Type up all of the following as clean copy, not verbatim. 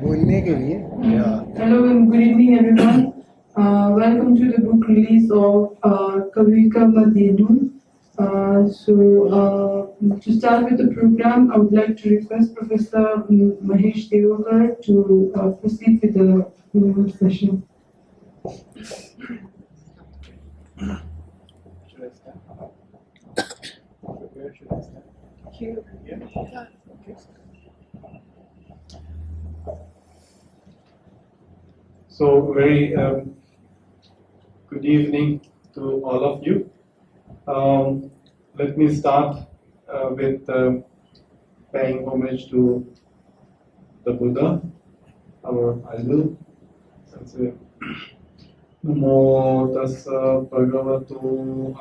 बोलने के लिए Hello and good evening everyone. Welcome to the book release of Kavikāmadhenu. To start with the program, I would like to request Professor Mahesh Deokar to proceed with the session. Should I stand? Where should I stand? Here. Yeah. Okay. So very good evening to all of you. Let me start with paying homage to the Buddha, our idol. Namo tassa bhagavato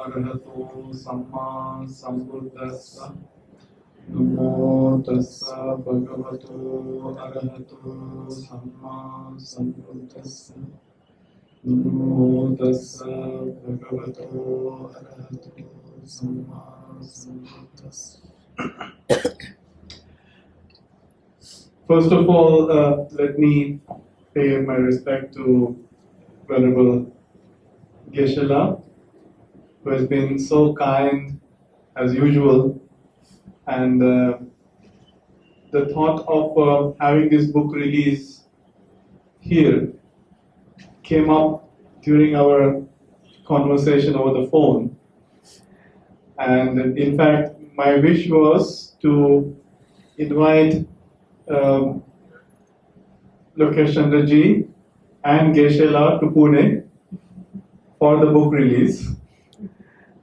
arahato samma sambuddhassa. Namo tassa bhagavato arahato samma sambuddhassa. Namo tassa bhagavato arahato samma sambuddhassa. First of all, let me pay my respect to Venerable Geshe, who has been so kind as usual, and the thought of having this book release here came up during our conversation over the phone, and in fact my wish was to invite Lokesh Chandra and Geshe to Pune for the book release,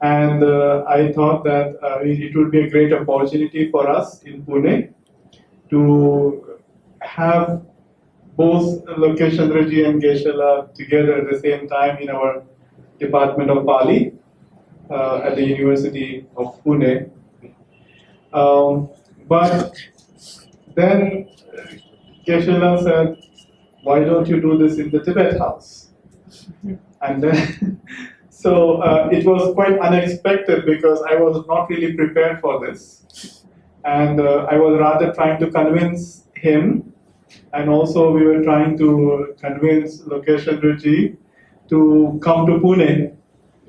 and I thought that it would be a great opportunity for us in Pune to have both Lokesh Chandra and Geshe together at the same time in our Department of Pali at the University of Pune. But then Geshe said, "Why don't you do this in the Tibet House?" And then, so it was quite unexpected because I was not really prepared for this. And I was rather trying to convince him, and also we were trying to convince Lokesh Chandra to come to Pune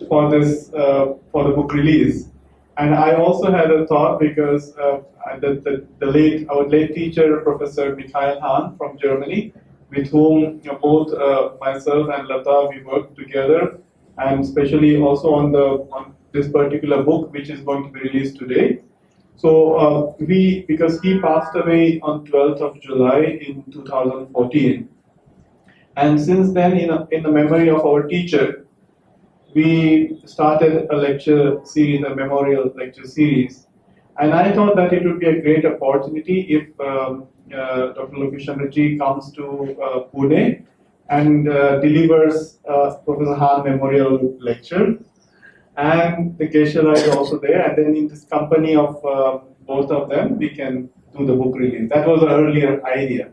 for this, for the book release. And I also had a thought because our late teacher, Professor Michael Hahn from Germany, with whom both myself and Lata, we worked together, and especially also on this particular book, which is going to be released today. So because he passed away on 12th of July in 2014, and since then, in the memory of our teacher, we started a lecture series, a memorial lecture series, and I thought that it would be a great opportunity if Dr. Lokesh Chandra comes to Pune and delivers Professor Hahn Memorial Lecture, and the Geshe is also there, and then in this company of both of them, we can do the book release. That was an earlier idea.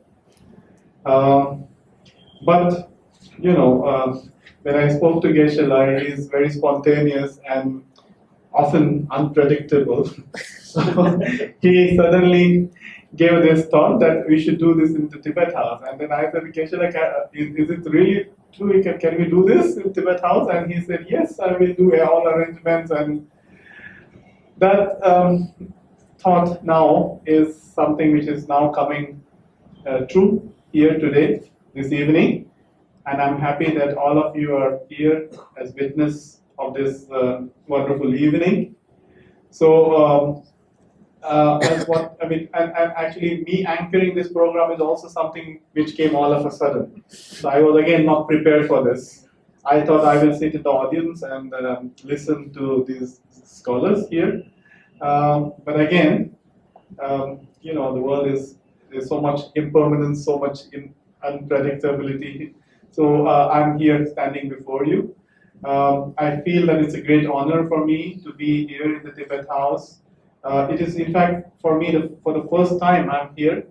But, when I spoke to Geshe, he is very spontaneous and often unpredictable. So he suddenly gave this thought that we should do this in the Tibet House. And then I said, Geshe, is it really true? Can we do this in Tibet House? And he said, yes, I will do all arrangements. And that thought now is something which is now coming true here today, this evening. And I'm happy that all of you are here as witness of this wonderful evening. So, and actually me anchoring this program is also something which came all of a sudden. So I was again not prepared for this. I thought I will sit in the audience and listen to these scholars here. But again, the world there's so much impermanence, so much unpredictability. So I'm here standing before you. I feel that it's a great honor for me to be here in the Tibet House. It is, in fact, for me, for the first time I'm here,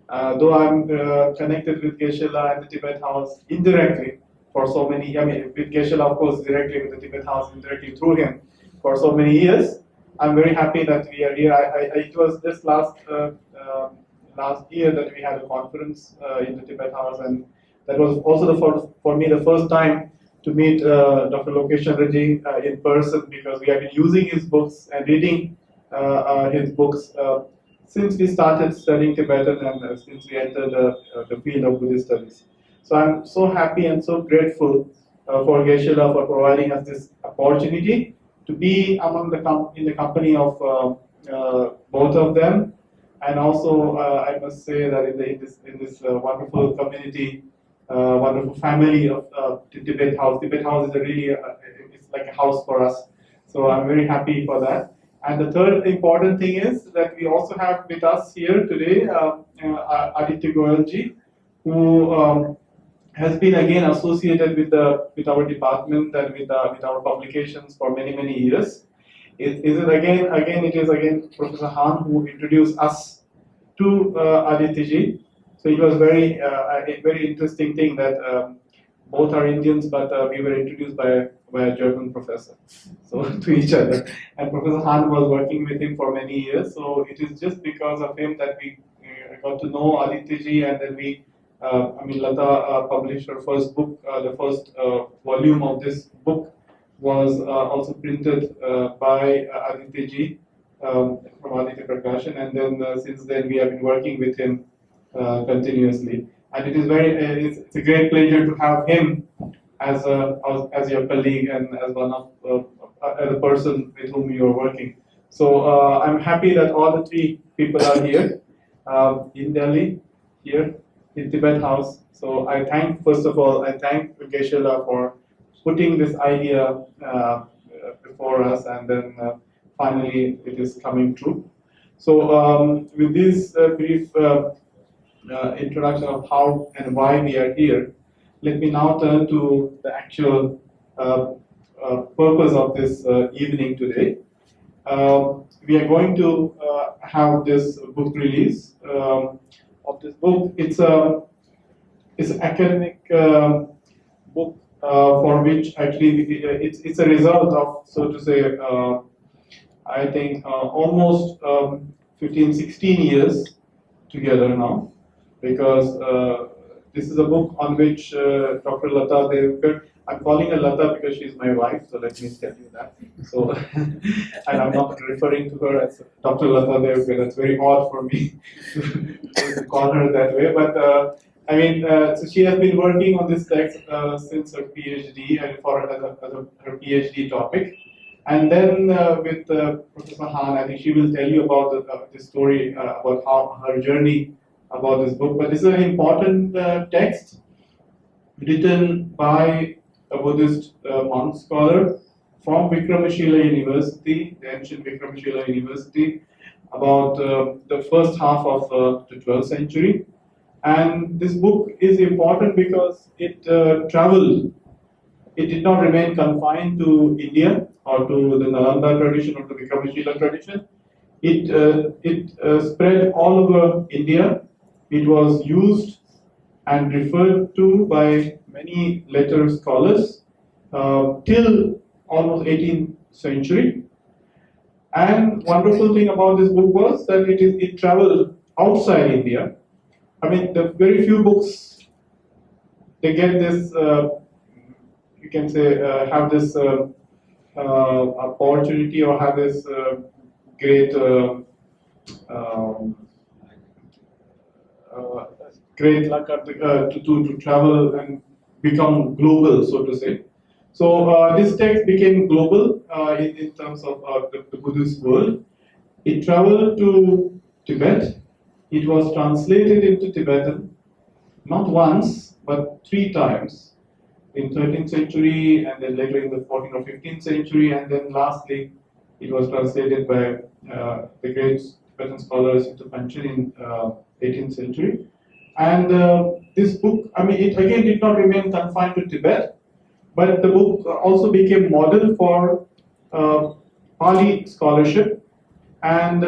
though I'm connected with Geshe and the Tibet House indirectly for so many, with Geshe, of course, directly with the Tibet House, indirectly through him for so many years. I'm very happy that we are here. It was just last last year that we had a conference in the Tibet House, and that was also for me the first time to meet Dr. Lokesh Chandra in person, because we have been using his books and reading his books since we started studying Tibetan and since we entered the field of Buddhist studies. So I'm so happy and so grateful for Geshe for providing us this opportunity to be in the company of both of them, and also I must say that in this wonderful community, wonderful family of Tibet House. Tibet House is it's like a house for us. So I'm very happy for that. And the third important thing is that we also have with us here today Aditya Goyalji, who has been again associated with our department and with our publications for many years. It is again Professor Han who introduced us to Aditya ji. So it was a very interesting thing that both are Indians, but we were introduced by a German professor, so to each other. And Professor Han was working with him for many years. So it is just because of him that we got to know Aditya ji, and then Lata published her first book. The first volume of this book was also printed by Aditya ji from Aditya Prakashan, and then since then we have been working with him continuously. And it is it's a great pleasure to have him as your colleague and as one of as a person with whom you are working. So I'm happy that all the three people are here in Delhi, here in Tibet House. So first of all, I thank Geshe for putting this idea before us, and then finally it is coming true. So with this brief introduction of how and why we are here, let me now turn to the actual purpose of this evening today. We are going to have this book release of this book. It's an academic book for which actually it's a result of, so to say, I think almost 15-16 years together now, because this is a book on which Dr. Lata Deokar, I'm calling her Lata because she's my wife, so let me tell you that. So, and I'm not referring to her as Dr. Lata Deokar. That's very odd for me to call her that way. But so she has been working on this text since her PhD and her PhD topic. And then with Professor Han, I think she will tell you about the story about how her journey about this book. But this is an important text written by a Buddhist monk scholar from Vikramashila University, the ancient Vikramashila University, about the first half of the 12th century. And this book is important because it traveled. It did not remain confined to India or to the Nalanda tradition or the Vikramashila tradition. It spread all over India. It was used and referred to by many later scholars till almost 18th century. And wonderful thing about this book was that it traveled outside India. The very few books, they get this, you can say, have this opportunity or have this great luck to travel and become global, so to say. So this text became global in terms of the Buddhist world. It traveled to Tibet. It was translated into Tibetan, not once, but 3 times, in 13th century, and then later in the 14th or 15th century, and then lastly, it was translated by the great Tibetan scholars into Panchen in 18th century. And this book, it again did not remain confined to Tibet, but the book also became model for Pali scholarship, and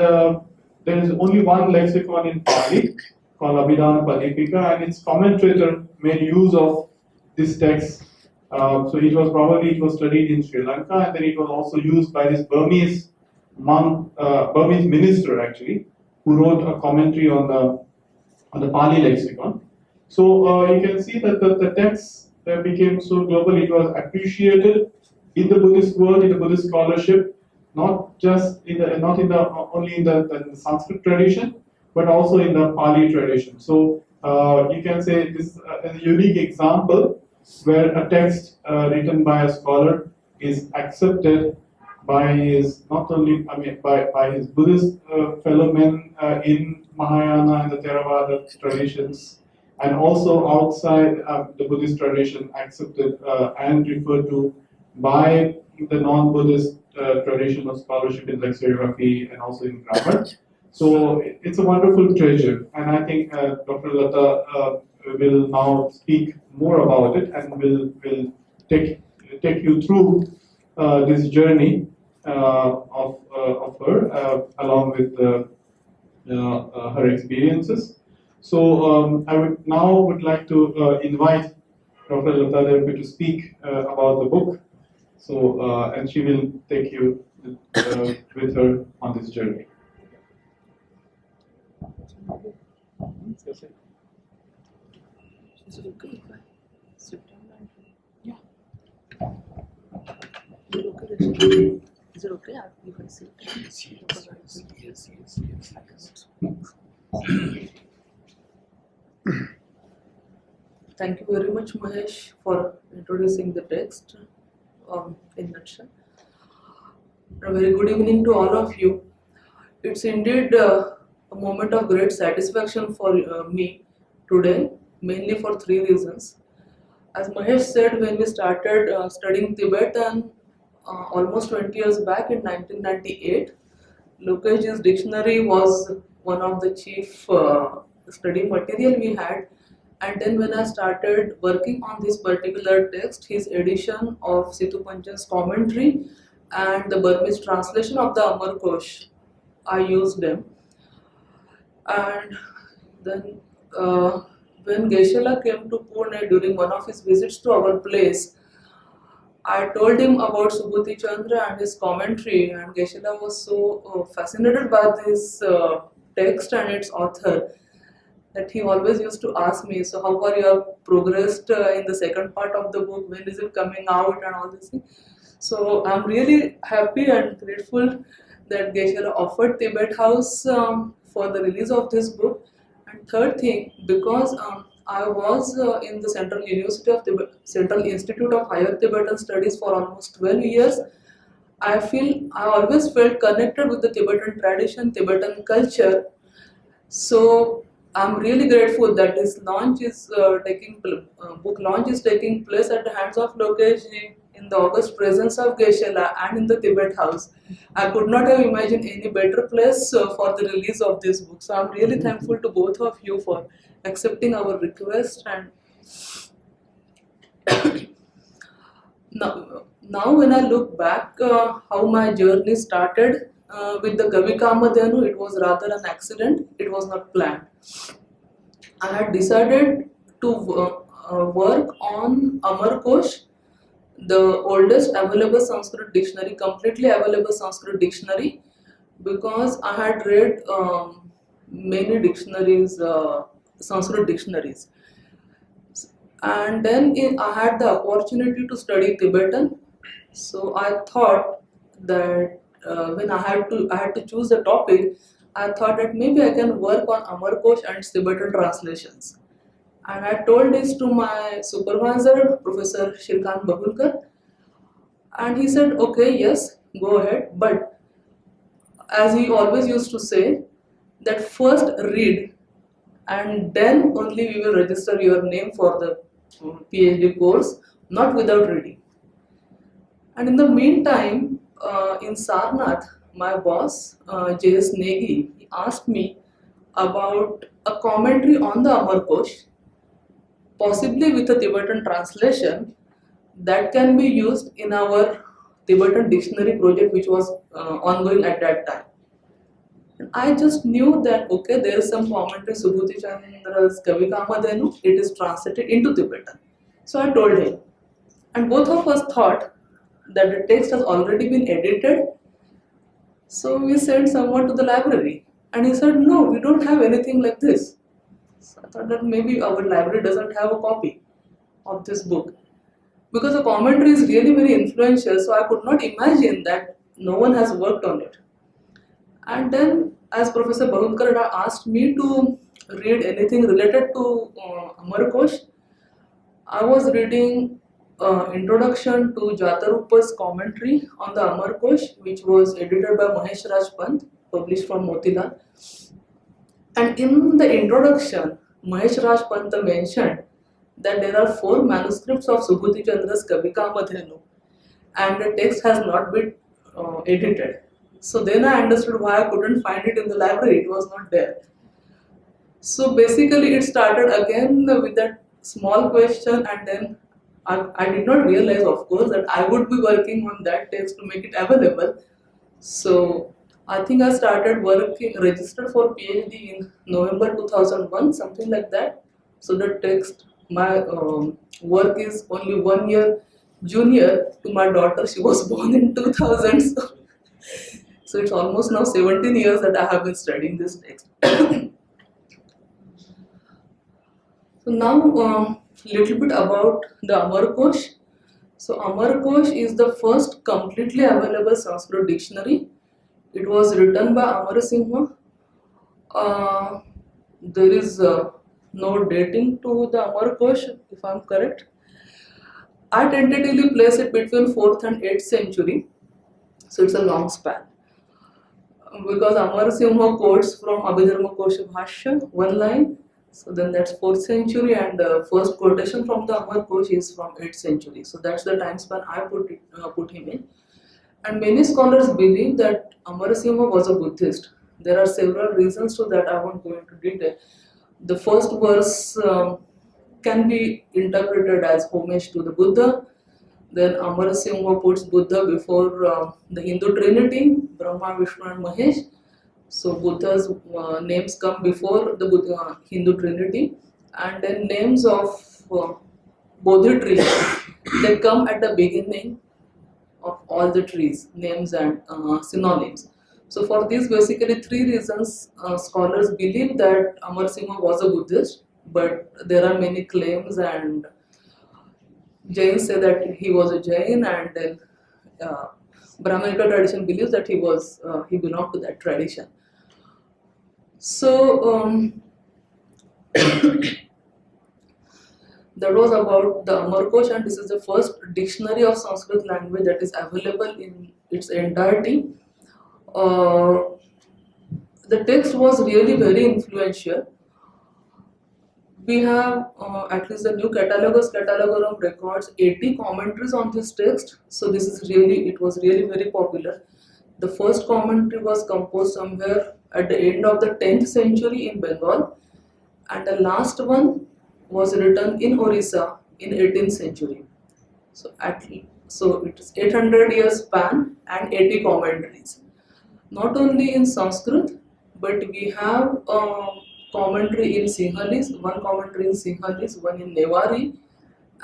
there is only one lexicon in Pali called Abhidhana Padipika, and its commentator made use of this text. So it was studied in Sri Lanka, and then it was also used by this Burmese monk, Burmese minister actually, who wrote a commentary on on the Pali lexicon. So you can see that the text became so global. It was appreciated in the Buddhist world, in the Buddhist scholarship, not just only in the Sanskrit tradition, but also in the Pali tradition. So you can say this is a unique example where a text written by a scholar is accepted by his by his Buddhist fellow men in Mahayana and the Theravada traditions, and also outside the Buddhist tradition, accepted and referred to by the non-Buddhist tradition of scholarship in lexicography and also in grammar. So it's a wonderful treasure, and I think Dr. Lata will now speak more about it and will take you through this journey of her along with her experiences. So I would like to invite Dr. Lata to speak about the book. So and she will take you with her on this journey. Is it okay if I sit down? Yeah. Is it okay if I sit down? Yes. Thank you very much, Mahesh, for introducing the text in a nutshell. A very good evening to all of you. It's indeed a moment of great satisfaction for me today, mainly for three reasons. As Mahesh said, when we started studying Tibetan almost 20 years back in 1998, Lokesh's dictionary was one of the chief study material we had. And then when I started working on this particular text, his edition of Subhūticandra commentary and the Burmese translation of the Amarakośa, I used them. And then when Geshe came to Pune during one of his visits to our place, I told him about Subhūticandra and his commentary, and Geshe was so fascinated by this text and its author that he always used to ask me, so how far you have progressed in the second part of the book, when is it coming out and all this thing. So I'm really happy and grateful that Geshe offered Tibet House for the release of this book. And third thing, because I was in the Central University of Tibet, Central Institute of Higher Tibetan Studies for almost 12 years, I always felt connected with the Tibetan tradition, Tibetan culture. So I'm really grateful that this launch is book launch is taking place at the hands of Lokesh in the august presence of Geshe and in the Tibet House. I could not have imagined any better place for the release of this book. So I'm really thankful to both of you for accepting our request. And now when I look back how my journey started with the Kavikāmadhenu, it was rather an accident. It was not planned. I had decided to work on Amarakośa, the oldest available Sanskrit dictionary, completely available Sanskrit dictionary, because I had read many dictionaries, Sanskrit dictionaries. And then I had the opportunity to study Tibetan. So I thought that when I had to choose the topic, I thought that maybe I can work on Amarakośa and Tibetan translations. And I told this to my supervisor, Professor Shirkan Bahulkar, and he said, okay, yes, go ahead. But as he always used to say, that first read and then only we will register your name for the PhD course, not without reading. And in the meantime, in Sarnath, my boss, J.S. Negi, he asked me about a commentary on the Amarakośa, possibly with a Tibetan translation that can be used in our Tibetan dictionary project, which was ongoing at that time. And I just knew that, okay, there is some commentary, Subhūticandra's Kavikāmadhenu, it is translated into Tibetan. So I told him. And both of us thought that the text has already been edited. So we sent someone to the library. And he said, no, we don't have anything like this. So I thought that maybe our library doesn't have a copy of this book, because the commentary is really very influential, so I could not imagine that no one has worked on it. And then, as Professor Subhūticandra asked me to read anything related to Amarakośa, I was reading Introduction to Jatarupa's commentary on the Amarakośa, which was edited by Mahesh Raj Pant, published from Motilal. And in the introduction, Mahesh Raj Pant mentioned that there are 4 manuscripts of Subhūticandra's Kavikāmadhenu, and the text has not been edited. So then I understood why I couldn't find it in the library, it was not there. So basically it started again with that small question, and then I did not realize, of course, that I would be working on that text to make it available. So I think I started working, registered for PhD in November 2001, something like that. So the text, my work is only 1 year junior to my daughter. She was born in 2000. So it's almost now 17 years that I have been studying this text. So now little bit about the Amarakośa. So Amarakośa is the first completely available Sanskrit dictionary. It was written by Amarasimha. There is no dating to the Amarakośa, if I am correct. I tentatively place it between 4th and 8th century. So it's a long span. Because Amarasimha quotes from Abhidharmakosha Bhashya, one line. So then that's 4th century, and the first quotation from the Amarakośa is from 8th century. So that's the time span I put him in. And many scholars believe that Amarasimha was a Buddhist. There are several reasons to that, I won't go into detail. The first verse can be interpreted as homage to the Buddha. Then Amarasimha puts Buddha before the Hindu Trinity, Brahma, Vishnu and Mahesh. So Buddha's names come before the Buddha, Hindu Trinity, and then names of Bodhi trees, they come at the beginning of all the trees, names and synonyms. So for these basically 3 reasons, scholars believe that Amarasimha was a Buddhist, but there are many claims, and Jains say that he was a Jain, and then Brahmanical tradition believes that he belonged to that tradition. So that was about the Amarakośa, and this is the first dictionary of Sanskrit language that is available in its entirety. The text was really very influential. We have at least the New Catalogus Catalogorum records 80 commentaries on this text. So this is really, it was really very popular. The first commentary was composed somewhere at the end of the 10th century in Bengal, and the last one was written in Orissa in 18th century. So it is 800 years span and 80 commentaries. Not only in Sanskrit, but we have commentary in Sinhalese, one commentary in Sinhalese, one in Newari,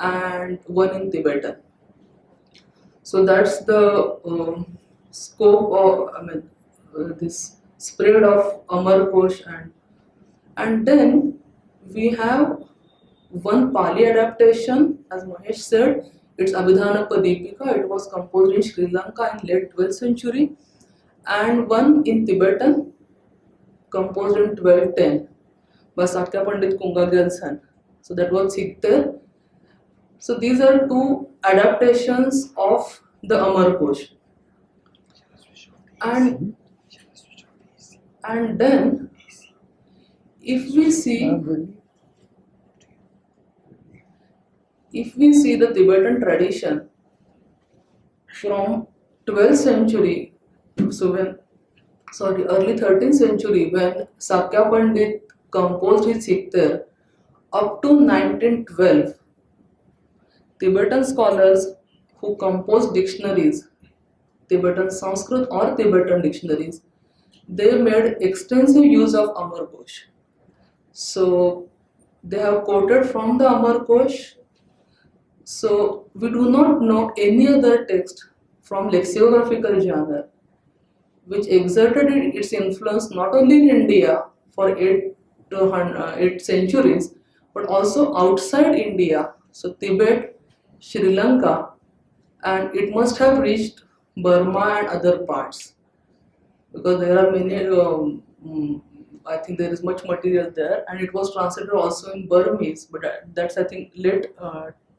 and one in Tibetan. So that's the scope of this spread of Amarakośa, and then we have one Pali adaptation, as Mahesh said. It's Abhidharmakosha. It was composed in Sri Lanka in late 12th century, and one in Tibetan composed in 1210 by Sakya Pandit Kungagyal's son. So that was Sikter. So these are 2 adaptations of the Amarakośa. And then if we see the Tibetan tradition from 12th century, early 13th century, when Sakya Pandit composed his Sikter, up to 1912, Tibetan scholars who composed dictionaries, Tibetan Sanskrit or Tibetan dictionaries, they made extensive use of Amarakośa. So they have quoted from the Amarakośa. So we do not know any other text from lexicographical genre which exerted its influence not only in India for 8 centuries, but also outside India, so Tibet, Sri Lanka, and it must have reached Burma and other parts, because there are many, I think there is much material there, and it was translated also in Burmese, but that's I think late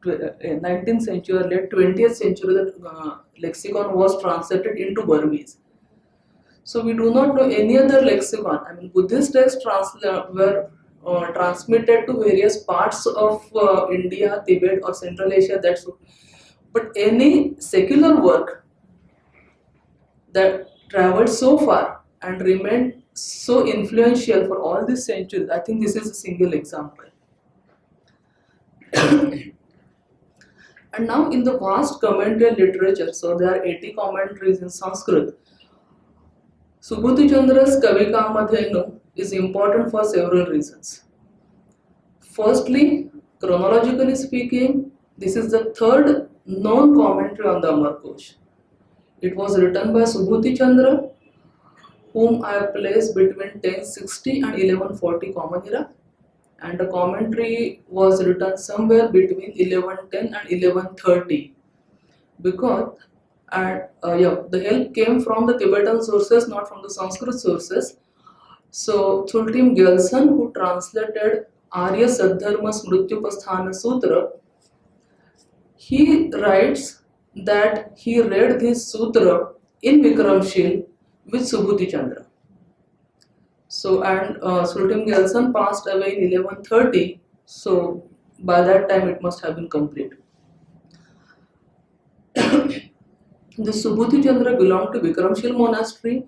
19th century, late 20th century, that lexicon was translated into Burmese. So we do not know any other lexicon. I mean, Buddhist texts were transmitted to various parts of India, Tibet, or Central Asia. But any secular work that traveled so far and remained so influential for all these centuries, I think this is a single example. And now in the vast commentary literature, so there are 80 commentaries in Sanskrit. Subhūticandra's Kavikāmadhenu is important for several reasons. Firstly, chronologically speaking, this is the third known commentary on the Amarakośa. It was written by Subhūticandra, whom I have placed between 1060 and 1140 Common Era, and the commentary was written somewhere between 1110 and 1130, because the help came from the Tibetan sources, not from the Sanskrit sources. So Tsultim Gyaltsen, who translated Arya Saddharma Smrityupasthana Sutra, he writes that he read this sutra in Vikramshil with Subhūticandra. So, and Tsultim Gyaltsen passed away in 1130, so by that time it must have been complete. The Subhūticandra belonged to Vikramshil monastery.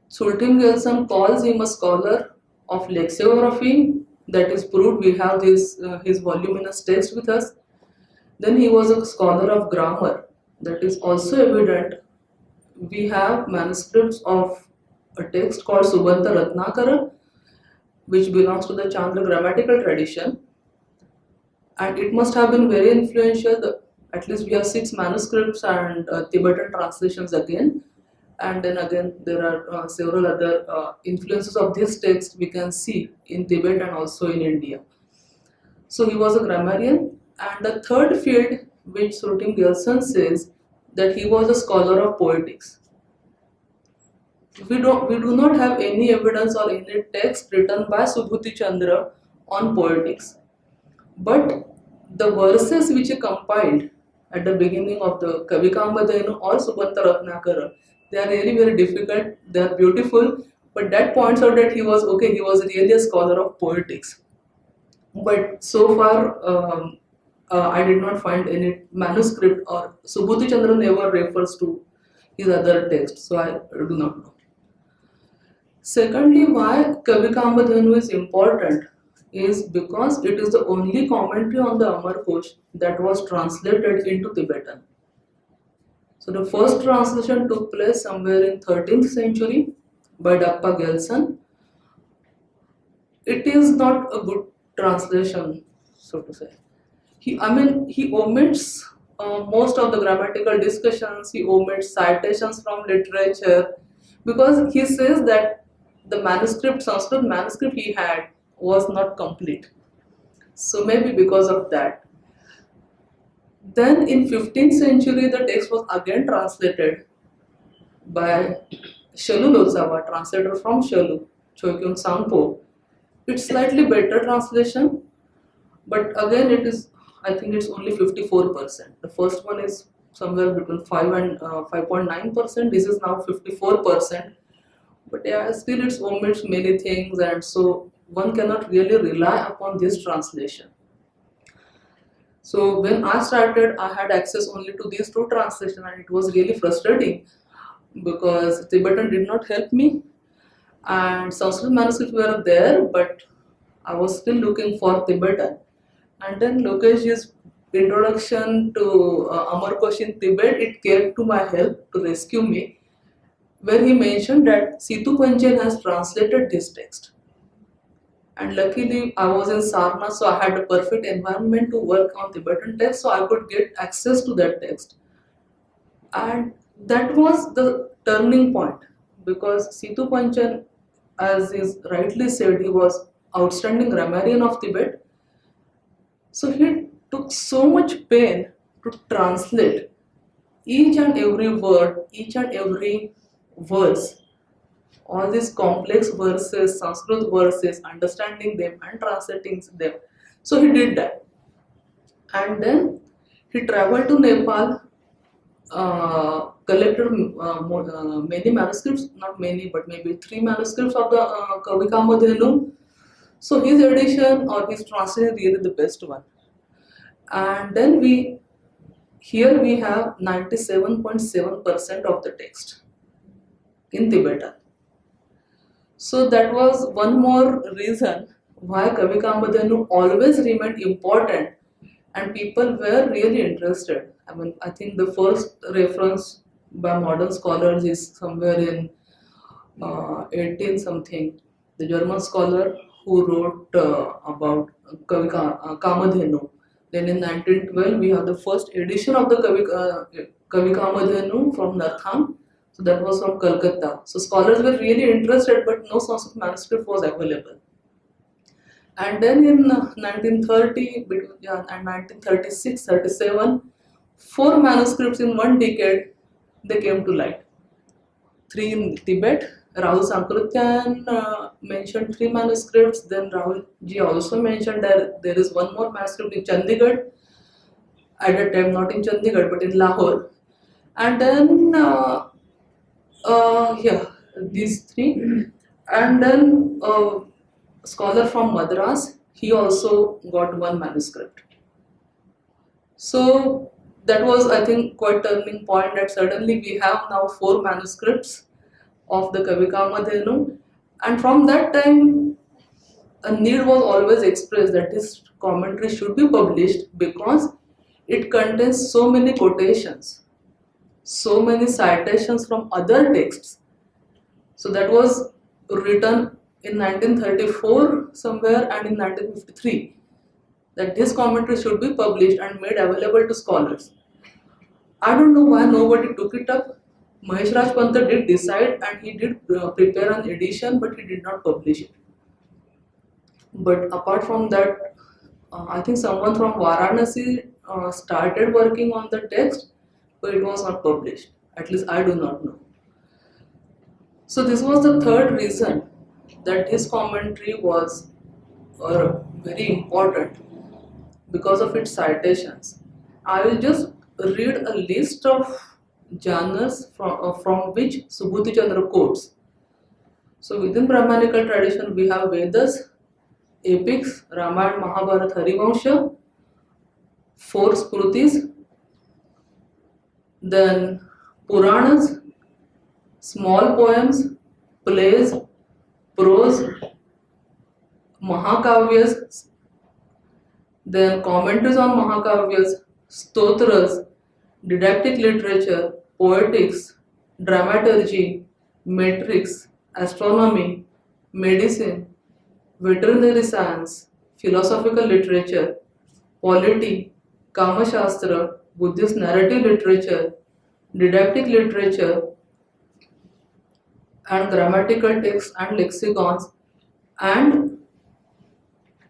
Tsultim Gyaltsen calls him a scholar of lexicography. That is proved. We have this his voluminous text with us. Then he was a scholar of grammar. That is also evident. We have manuscripts of a text called Subanta Ratnakara, which belongs to the Chandra grammatical tradition, and it must have been very influential. At least we have 6 manuscripts and Tibetan translations again, and then again there are several other influences of this text we can see in Tibet and also in India. So he was a grammarian. And the third field, which Tsultim Gyaltsen says, that he was a scholar of poetics. We do not have any evidence or any text written by Subhūticandra on poetics, but the verses which he compiled at the beginning of the Kavikāmadhenu or Subanta Ratnakara, they are really very difficult. They are beautiful, but that points out that he was really a scholar of poetics. But so far, I did not find any manuscript, or Subhūticandra never refers to his other texts, so I do not know. Secondly, why Kavikāmadhenu is important is because it is the only commentary on the Amarakośa that was translated into Tibetan. So the first translation took place somewhere in 13th century by Dappa Gyaltsen. It is not a good translation, so to say. He omits most of the grammatical discussions. He omits citations from literature, because he says that the Sanskrit manuscript he had was not complete. So maybe because of that. Then in 15th century, the text was again translated by Shalu Lodsawa, translator from Shalu, Chogyam Sangpo. It's slightly better translation, but again I think it's only 54%. The first one is somewhere between 5 and 5.9%. This is now 54%. But yeah, still it omits many things, and so one cannot really rely upon this translation. So when I started, I had access only to these 2 translations, and it was really frustrating because Tibetan did not help me, and Sanskrit manuscripts were there, but I was still looking for Tibetan. And then Lokesh's introduction to Amarakośa in Tibet, it came to my help to rescue me, where he mentioned that Situ Panchen has translated this text. And luckily I was in Sarna, so I had a perfect environment to work on Tibetan text, so I could get access to that text. And that was the turning point, because Situ Panchen, as is rightly said, he was outstanding grammarian of Tibet. So he took so much pain to translate each and every word, each and every verse, all these complex verses, Sanskrit verses, understanding them and translating them. So he did that. And then he traveled to Nepal, collected many manuscripts, not many, but maybe 3 manuscripts of the Kavikāmadhenu. So his edition or his translation is really the best one. And then here we have 97.7% of the text in Tibetan. So that was one more reason why Kavikāmadhenu always remained important and people were really interested. I mean, I think the first reference by modern scholars is somewhere in 18 something. The German scholar who wrote about Kavikāmadhenu. Then in 1912 we have the first edition of the Kavikāmadhenu from Nartham. So that was from Calcutta. So scholars were really interested, but no Sanskrit manuscript was available. And then in 1930 and 1936-37, 4 manuscripts in 1 decade they came to light. 3 in Tibet. Rahul Sankrityan mentioned 3 manuscripts. Then Rahul ji also mentioned that there is one more manuscript in Chandigarh. At that time, not in Chandigarh but in Lahore. And then these 3. And then a scholar from Madras, he also got 1 manuscript. So that was, I think, quite turning point that suddenly we have now 4 manuscripts of the Kavikāmadhenu, and from that time a need was always expressed that this commentary should be published because it contains so many quotations, so many citations from other texts. So that was written in 1934 somewhere and in 1953 that this commentary should be published and made available to scholars. I don't know why nobody took it up. Mahesh Raj Panta did decide and he did prepare an edition, but he did not publish it. But apart from that, I think someone from Varanasi started working on the text, but it was not published. At least I do not know. So this was the third reason that his commentary was very important because of its citations. I will just read a list of jhanas from which Subhūticandra quotes. So within Brahmanical tradition we have Vedas, epics, Ramayana, Mahabharata, Harivansha, 4 Smritis, then Puranas, small poems, plays, prose, Mahakavyas, then commentaries on Mahakavyas, stotras, didactic literature, poetics, dramaturgy, metrics, astronomy, medicine, veterinary science, philosophical literature, polity, Kama Shastra, Buddhist narrative literature, didactic literature, and grammatical texts and lexicons, and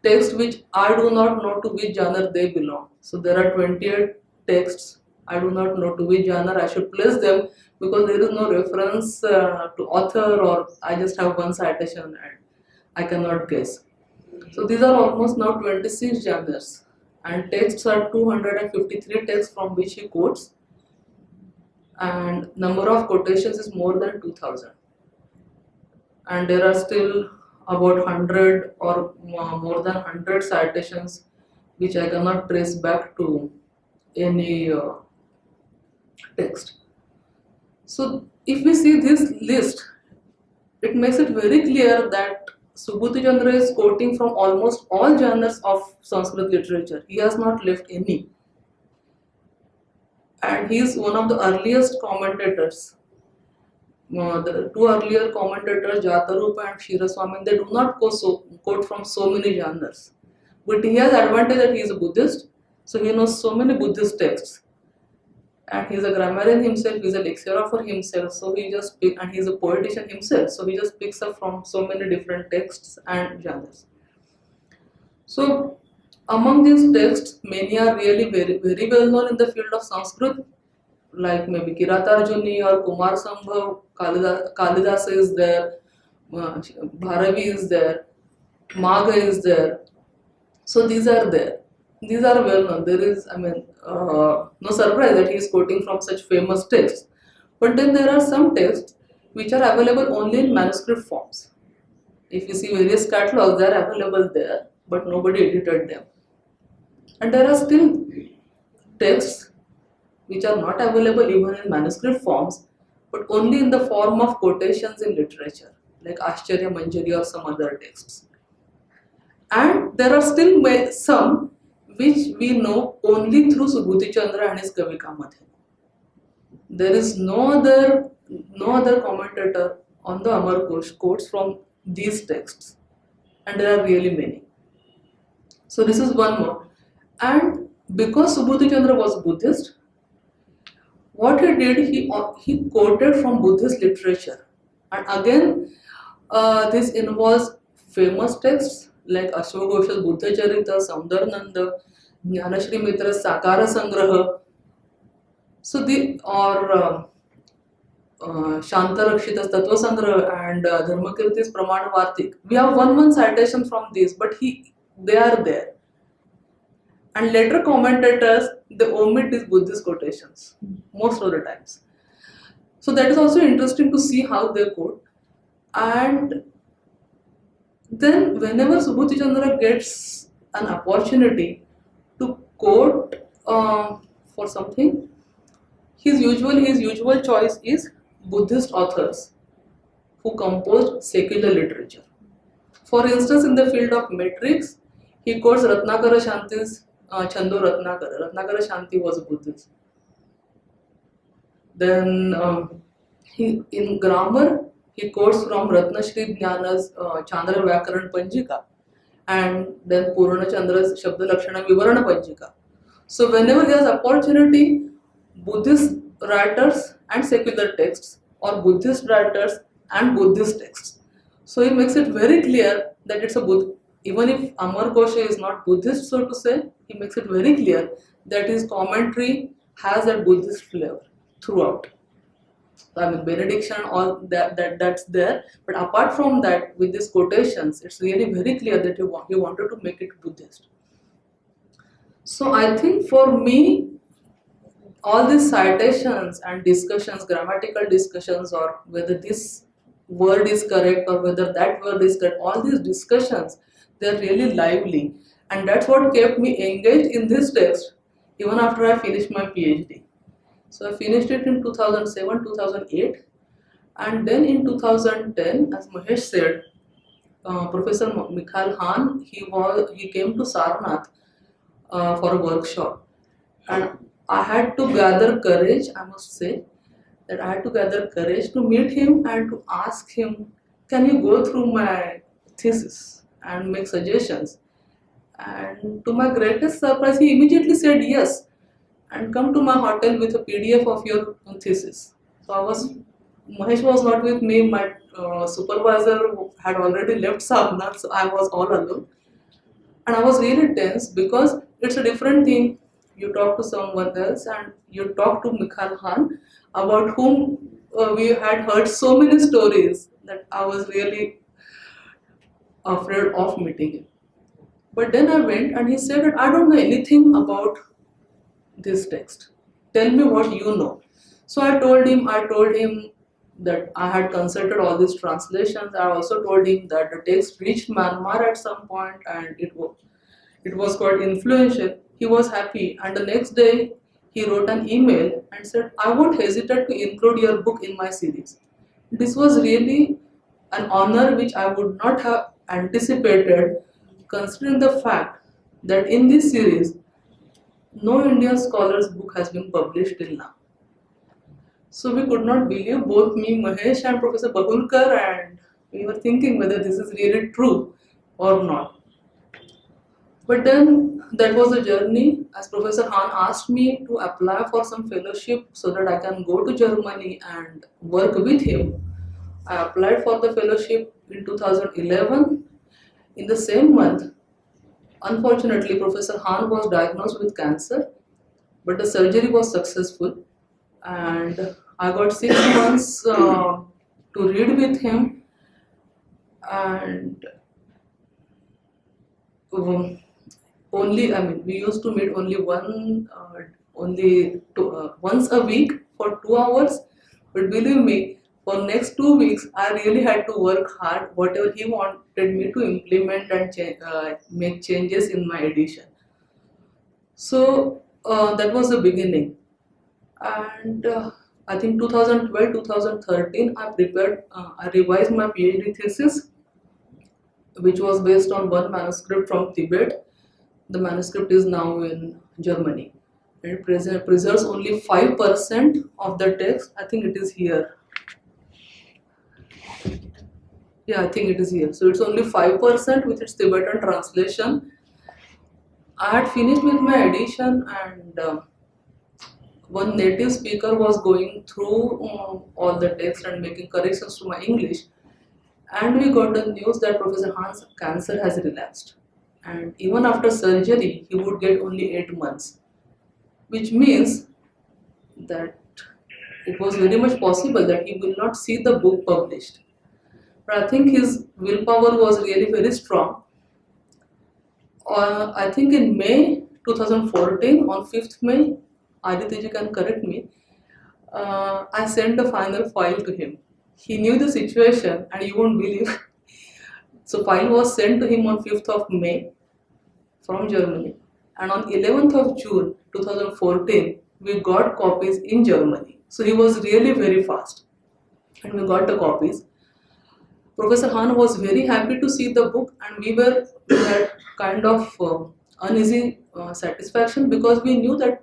texts which I do not know to which genre they belong. So there are 28 texts. I do not know to which genre I should place them because there is no reference to author, or I just have one citation and I cannot guess. So these are almost now 26 genres, and texts are 253 texts from which he quotes, and number of quotations is more than 2000, and there are still about 100 or more than 100 citations which I cannot trace back to any text. So if we see this list, it makes it very clear that Subhūticandra is quoting from almost all genres of Sanskrit literature. He has not left any. And he is one of the earliest commentators. The 2 earlier commentators, Jatarupa and Kshiraswami, they do not quote from so many genres. But he has advantage that he is a Buddhist, so he knows so many Buddhist texts. And he is a grammarian himself, he is a lexicographer himself, so he just and he is a poetician himself, so he just picks up from so many different texts and genres. So among these texts, many are really very well known in the field of Sanskrit, like maybe Kiratarjuni or Kumar Sambhav, Kalidasa is there, Bharavi is there, Magha is there. So these are there. These are well known. There is, no surprise that he is quoting from such famous texts. But then there are some texts which are available only in manuscript forms. If you see various catalogs, they are available there, but nobody edited them. And there are still texts which are not available even in manuscript forms, but only in the form of quotations in literature, like Ashcharya Manjari or some other texts. And there are still some which we know only through Subhūticandra and his Kavikāmadhenu. There is no other commentator on the Amarakośa quotes from these texts, and there are really many. So this is one more. And because Subhūticandra was Buddhist, what he did, he quoted from Buddhist literature. And again, this involves famous texts like Ashwaghosh's Buddha Charita, Saundarananda, Jnanashri Mitra's Sakara Sangraha, so Shantarakshita's Tattva Sangraha and Dharmakirti's Pramana Vartik. We have one citation from these, but they are there. And later commentators, they omit these Buddhist quotations most of the times. So that is also interesting to see how they quote. And then whenever Subhūticandra gets an opportunity to quote for something, his usual choice is Buddhist authors who composed secular literature. For instance, in the field of metrics, he quotes Ratnakara Shanti's Chando Ratnakara. Ratnakara Shanti was a Buddhist. Then in grammar, he quotes from Ratnashri Jnana's Chandra Vyakaran Panjika and then Purana Chandra's Shabda Lakshana Vivarana Panjika. So whenever he has opportunity, Buddhist writers and secular texts, or Buddhist writers and Buddhist texts. So he makes it very clear that it's a Buddhist. Even if Amarakośa is not Buddhist, so to say, he makes it very clear that his commentary has that Buddhist flavor throughout. Benediction, all that's there. But apart from that, with these quotations, it's really very clear that he wanted to make it Buddhist. So I think for me, all these citations and discussions, grammatical discussions, or whether this word is correct or whether that word is correct, all these discussions, they're really lively. And that's what kept me engaged in this text even after I finished my PhD. So I finished it in 2007, 2008, and then in 2010, as Mahesh said, Professor Mikhail Han, he came to Sarnath for a workshop, and I had to gather courage, I must say, that I had to gather courage to meet him and to ask him, can you go through my thesis and make suggestions? And to my greatest surprise, he immediately said yes, and come to my hotel with a PDF of your thesis. So Mahesh was not with me, my supervisor had already left Sarnath, so I was all alone. And I was really tense because it's a different thing. You talk to someone else and you talk to Mikhail Han, about whom we had heard so many stories that I was really afraid of meeting him. But then I went and he said that I don't know anything about this text. Tell me what you know. So I told him that I had consulted all these translations. I also told him that the text reached Myanmar at some point and it was quite influential. He was happy, and the next day he wrote an email and said, I won't hesitate to include your book in my series. This was really an honor which I would not have anticipated, considering the fact that in this series, no Indian scholar's book has been published till now. So we could not believe, both me, Mahesh and Professor Bahulkar, and we were thinking whether this is really true or not. But then that was a journey, as Professor Han asked me to apply for some fellowship so that I can go to Germany and work with him. I applied for the fellowship in 2011. In the same month, unfortunately, Professor Han was diagnosed with cancer, but the surgery was successful, and I got 6 months to read with him, and we used to meet once a week for 2 hours. But believe me, for next 2 weeks, I really had to work hard. Whatever he wanted me to implement and make changes in my edition. So that was the beginning, and I think 2012, 2013, I revised my PhD thesis, which was based on one manuscript from Tibet. The manuscript is now in Germany. It preserves only 5% of the text. I think it is here. Yeah, I think it is here. So it's only 5% with its Tibetan translation. I had finished with my edition, and one native speaker was going through all the text and making corrections to my English. And we got the news that Professor Han's cancer has relapsed. And even after surgery, he would get only 8 months, which means that it was very much possible that he will not see the book published. But I think his willpower was really very strong. I think in May 2014, on 5th May, Aditya can correct me, I sent the final file to him. He knew the situation, and you won't believe. So file was sent to him on 5th of May from Germany, and on 11th of June 2014, we got copies in Germany. So he was really very fast, and we got the copies. Professor Han was very happy to see the book, and we had kind of uneasy satisfaction, because we knew that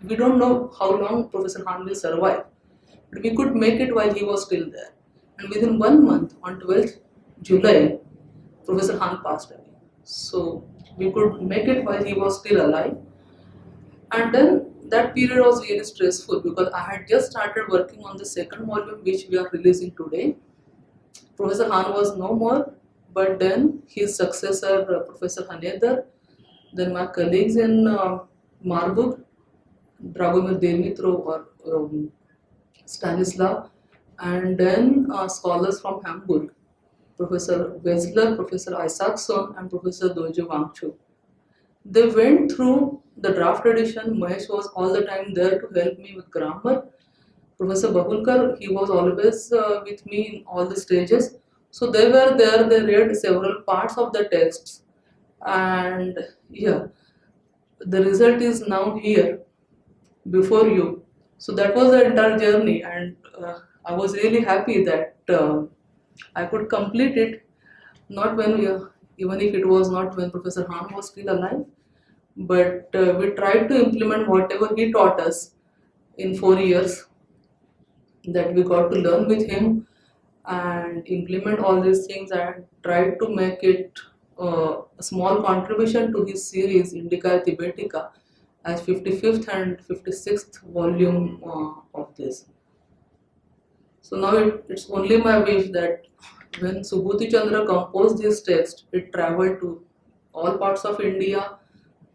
we don't know how long Professor Han will survive, but we could make it while he was still there. And within 1 month, on 12th July, Professor Han passed away. So we could make it while he was still alive. And then that period was really stressful, because I had just started working on the second volume, which we are releasing today. Professor Han was no more, but then his successor, Professor Hanedar, then my colleagues in Marburg, Dragomir Demitrov or Stanislav, and then scholars from Hamburg, Professor Wesler, Professor Isaacson, and Professor Dorjee Damdul. They went through the draft edition. Mahesh was all the time there to help me with grammar. Professor Bahulkar, he was always with me in all the stages. So they were there, they read several parts of the texts, and yeah, the result is now here before you. So that was the entire journey, and I was really happy that I could complete it, not when even if it was not when Professor Han was still alive, but we tried to implement whatever he taught us in 4 years that we got to learn with him, and implement all these things, and tried to make it a small contribution to his series Indica Tibetica as 55th and 56th volume of this. So now it's only my wish that when Subhūticandra composed this text, it traveled to all parts of India.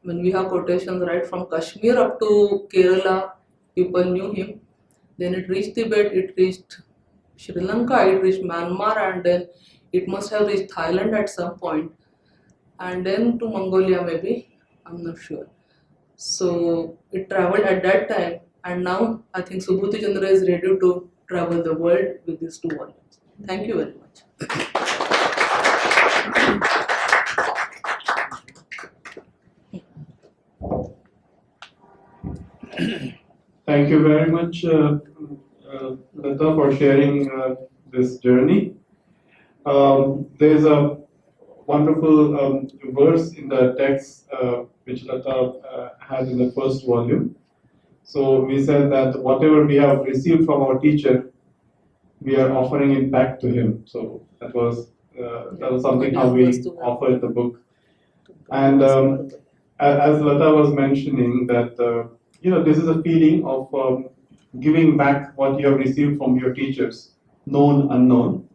When we have quotations right from Kashmir up to Kerala, people knew him. Then it reached Tibet, it reached Sri Lanka, it reached Myanmar, and then it must have reached Thailand at some point, and then to Mongolia maybe, I'm not sure. So it traveled at that time, and now I think Subhūticandra is ready to travel the world with these 2 volumes. Thank you very much. Thank you very much, Lata, for sharing this journey. There's a wonderful verse in the text which Lata had in the first volume. So we said that whatever we have received from our teacher, we are offering it back to him. So that was something how we offered the book. And as Lata was mentioning that this is a feeling of giving back what you have received from your teachers, known, unknown.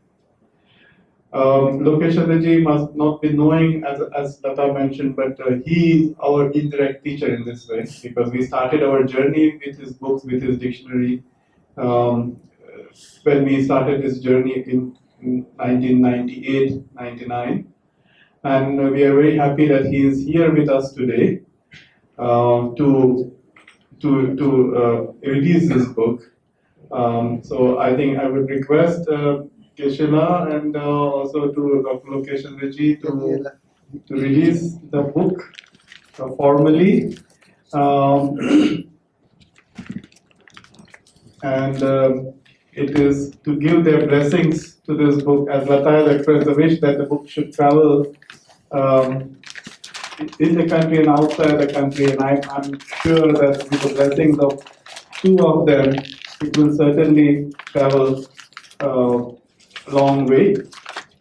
Lokesh Chandra must not be knowing, as Lata mentioned, but he is our indirect teacher in this way, because we started our journey with his books, with his dictionary. When we started this journey in 1998, 99. And we are very happy that he is here with us today to release this book. So I think I would request Keshila and also to Dr. Lokesh Chandra to release the book formally. And it is to give their blessings to this book, as Lata has expressed the wish that the book should travel in the country and outside the country, and I'm sure that with the blessings of two of them, it will certainly travel a long way.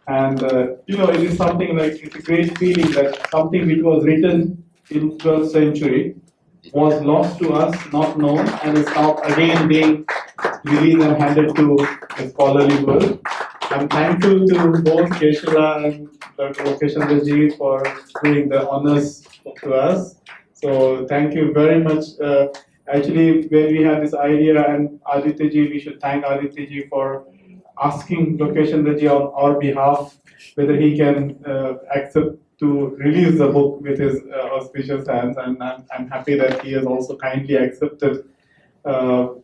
And it is something like, it's a great feeling that something which was written in 12th century was lost to us, not known, and is now again being released and handed to the scholarly world. I'm thankful to both Keshila and Dr. Lokesh Chandra for doing the honors to us. So thank you very much. Actually, when we had this idea, and Aditya ji, we should thank Aditya ji for asking Lokesh Chandra on our behalf whether he can accept to release the book with his auspicious hands, and I'm happy that he has also kindly accepted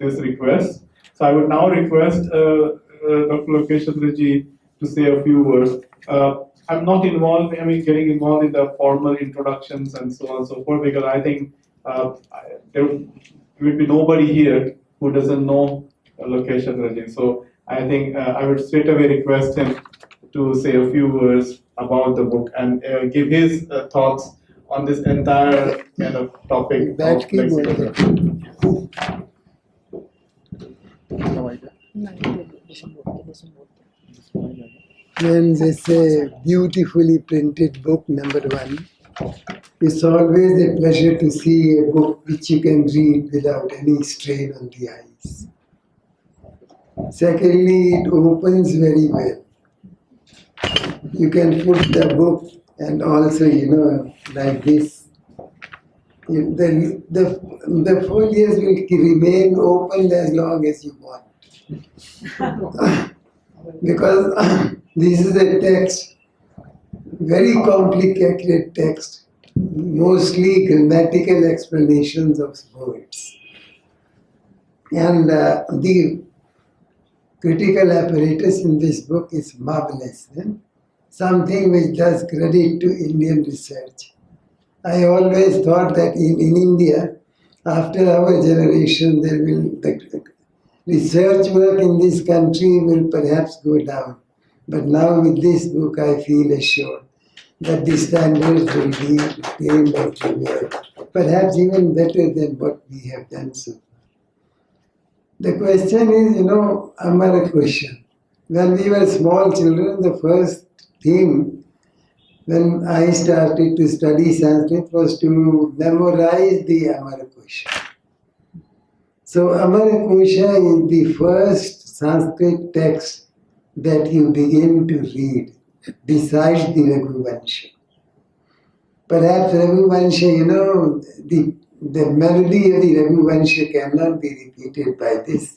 this request. So I would now request Dr. Lokesh Chandra to say a few words. I'm not involved, getting involved in the formal introductions and so on and so forth, because I think there will be nobody here who doesn't know Lokesh Chandra. So I think I would straight away request him to say a few words about the book and give his thoughts on this entire kind of topic of lexicography. When they say beautifully printed book, number one, it's always a pleasure to see a book which you can read without any strain on the eyes. Secondly, it opens very well. You can put the book and also, like this. The folios will remain open as long as you want. Because this is a text, very complicated text, mostly grammatical explanations of words. And the critical apparatus in this book is marvelous. Something which does credit to Indian research. I always thought that in India, after our generation, the research work in this country will perhaps go down. But now with this book, I feel assured that the standards will be maintained everywhere, perhaps even better than what we have done so far. The question is, Amarakośa. When we were small children, the first thing when I started to study Sanskrit was to memorize the Amarakośa. So Amarakośa is the first Sanskrit text that you begin to read besides the Raghuvansha. Perhaps Raghuvansha, the melody of the Raghuvansha cannot be repeated by this.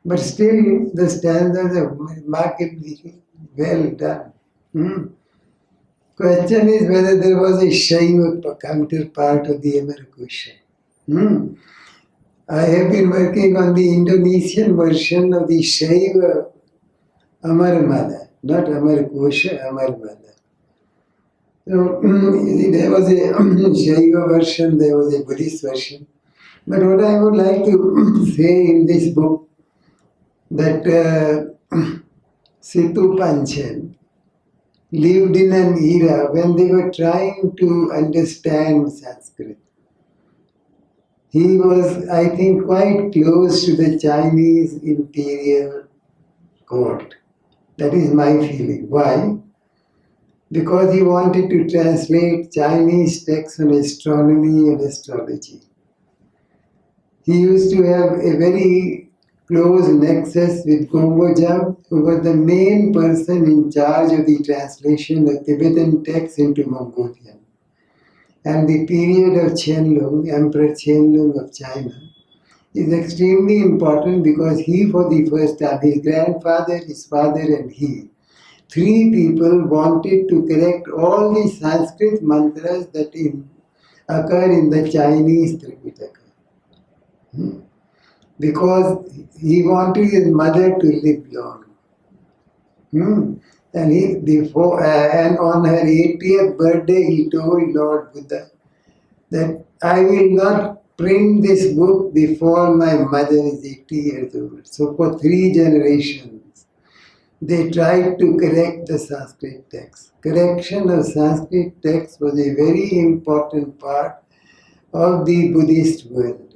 But still, the stanzas are remarkably well done. Question is whether there was a Shaiva counterpart of the Amarakośa. I have been working on the Indonesian version of the Shaiva Amarmala, not Amarakośa, Amarmala. So, there was a Shaiva version, there was a Buddhist version. But what I would like to say in this book, that Situ Panchen lived in an era when they were trying to understand Sanskrit. He was, I think, quite close to the Chinese imperial court. That is my feeling. Why? Because he wanted to translate Chinese texts on astronomy and astrology. He used to have a very close nexus with Gongojam, who was the main person in charge of the translation of Tibetan texts into Mongolian. And the period of Qianlong, Emperor Qianlong of China, is extremely important because he, for the first time, his grandfather, his father, and he, three people wanted to correct all the Sanskrit mantras that occur in the Chinese Tibetica. Because he wanted his mother to live long. And and on her 80th birthday, he told Lord Buddha that I will not print this book before my mother is 80 years old. So for 3 generations, they tried to correct the Sanskrit text. Correction of Sanskrit text was a very important part of the Buddhist world,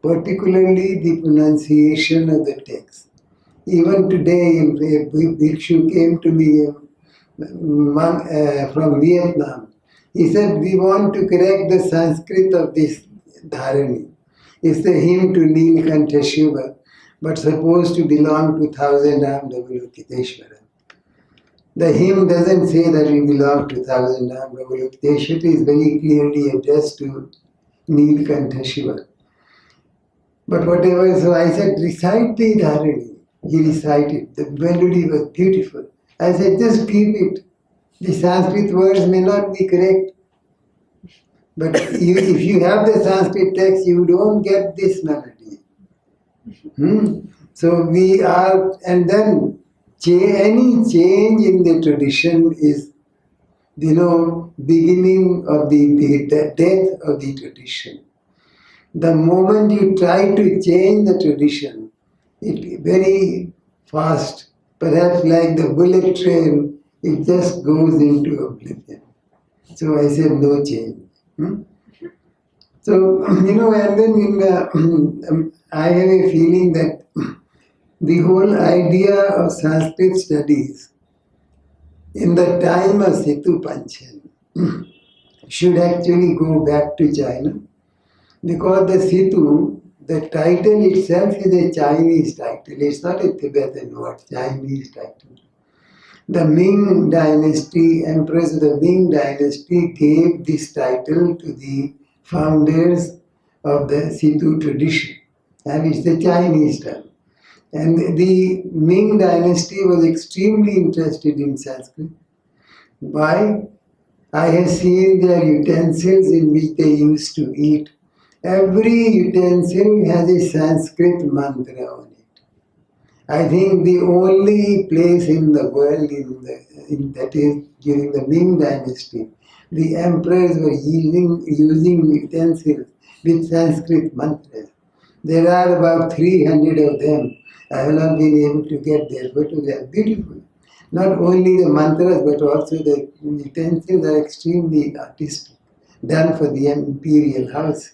particularly the pronunciation of the text. Even today, a bhikshu came to me from Vietnam. He said, we want to correct the Sanskrit of this Dharani. It's the hymn to Nilkantha Shiva, but supposed to belong to 1000 Aug2018. The hymn doesn't say that it belongs to 1000 Aug2018. It is very clearly addressed to Nilkantha Shiva. But whatever, so I said, recite the Dharani. He recited. The melody was beautiful. I said, just keep it. The Sanskrit words may not be correct. But if you have the Sanskrit text, you don't get this melody. So we are, and then any change in the tradition is, beginning of the death of the tradition. The moment you try to change the tradition, it very fast, perhaps like the bullet train, it just goes into oblivion. So I said no change. So, and then I have a feeling that the whole idea of Sanskrit studies in the time of Situ Panchen should actually go back to China, because the Situ, the title itself is a Chinese title. It's not a Tibetan word, Chinese title. The Ming dynasty, emperors of the Ming dynasty gave this title to the founders of the Situ tradition. And it's the Chinese term. And the Ming dynasty was extremely interested in Sanskrit. Why? I have seen their utensils in which they used to eat. Every utensil has a Sanskrit mantra on it. I think the only place in the world that is during the Ming dynasty, the emperors were using utensils with Sanskrit mantras. There are about 300 of them. I have not been able to get their photos. They are beautiful. Not only the mantras, but also the utensils are extremely artistic, done for the imperial house.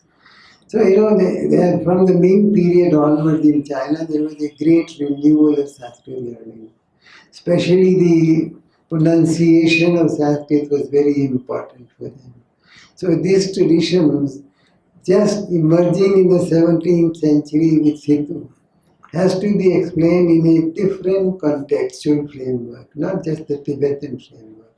So, from the Ming period onwards in China, there was a great renewal of Sanskrit learning. Especially the pronunciation of Sanskrit was very important for them. So this tradition was just emerging in the 17th century with Situ has to be explained in a different contextual framework, not just the Tibetan framework.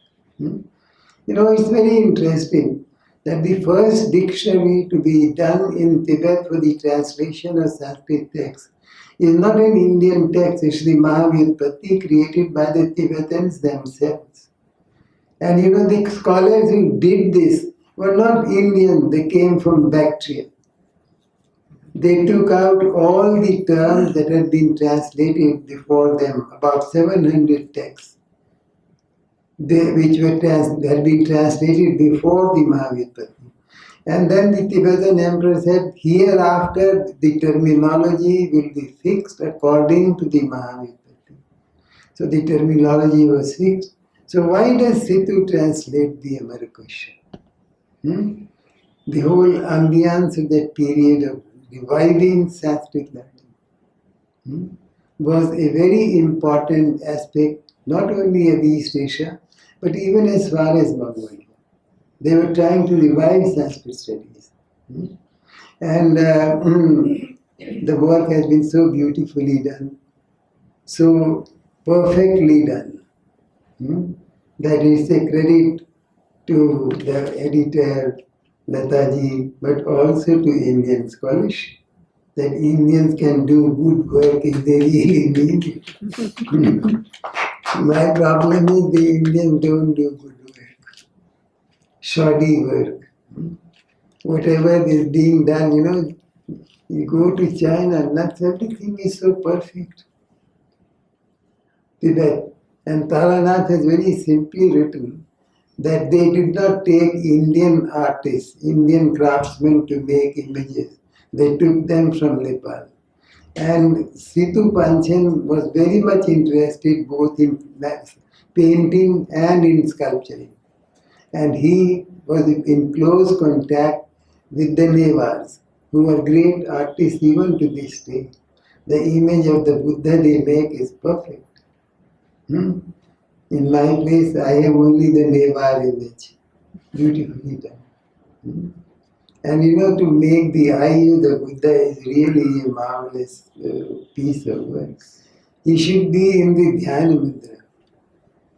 It's very interesting that the first dictionary to be done in Tibet for the translation of Sanskrit text is not an Indian text, it's the Mahavyutpatti created by the Tibetans themselves. And the scholars who did this were not Indian, they came from Bactria. They took out all the terms that had been translated before them, about 700 texts, which had been translated before the Mahavyutpatti. And then the Tibetan emperor said, hereafter the terminology will be fixed according to the Mahavyutpatti. So the terminology was fixed. So why does Situ translate the Amarakośa? The whole ambience of that period of reviving Sanskrit learning was a very important aspect, not only of East Asia, but even as far as Mongolia. They were trying to revive Sanskrit studies. And The work has been so beautifully done, so perfectly done, that is a credit to the editor, Lataji, but also to Indian scholarship, that Indians can do good work if they really mean it. My problem is the Indians don't do good work, shoddy work. Whatever is being done, you go to China, not everything is so perfect. Tibet. And Taranath has very simply written that they did not take Indian artists, Indian craftsmen to make images. They took them from Nepal. And Situ Panchen was very much interested both in painting and in sculpturing. And he was in close contact with the Nevars, who are great artists even to this day. The image of the Buddha they make is perfect. In my place, I have only the Nevar image, beautifully done. And to make the eye of the Buddha is really a marvelous piece of work. He should be in the Dhyana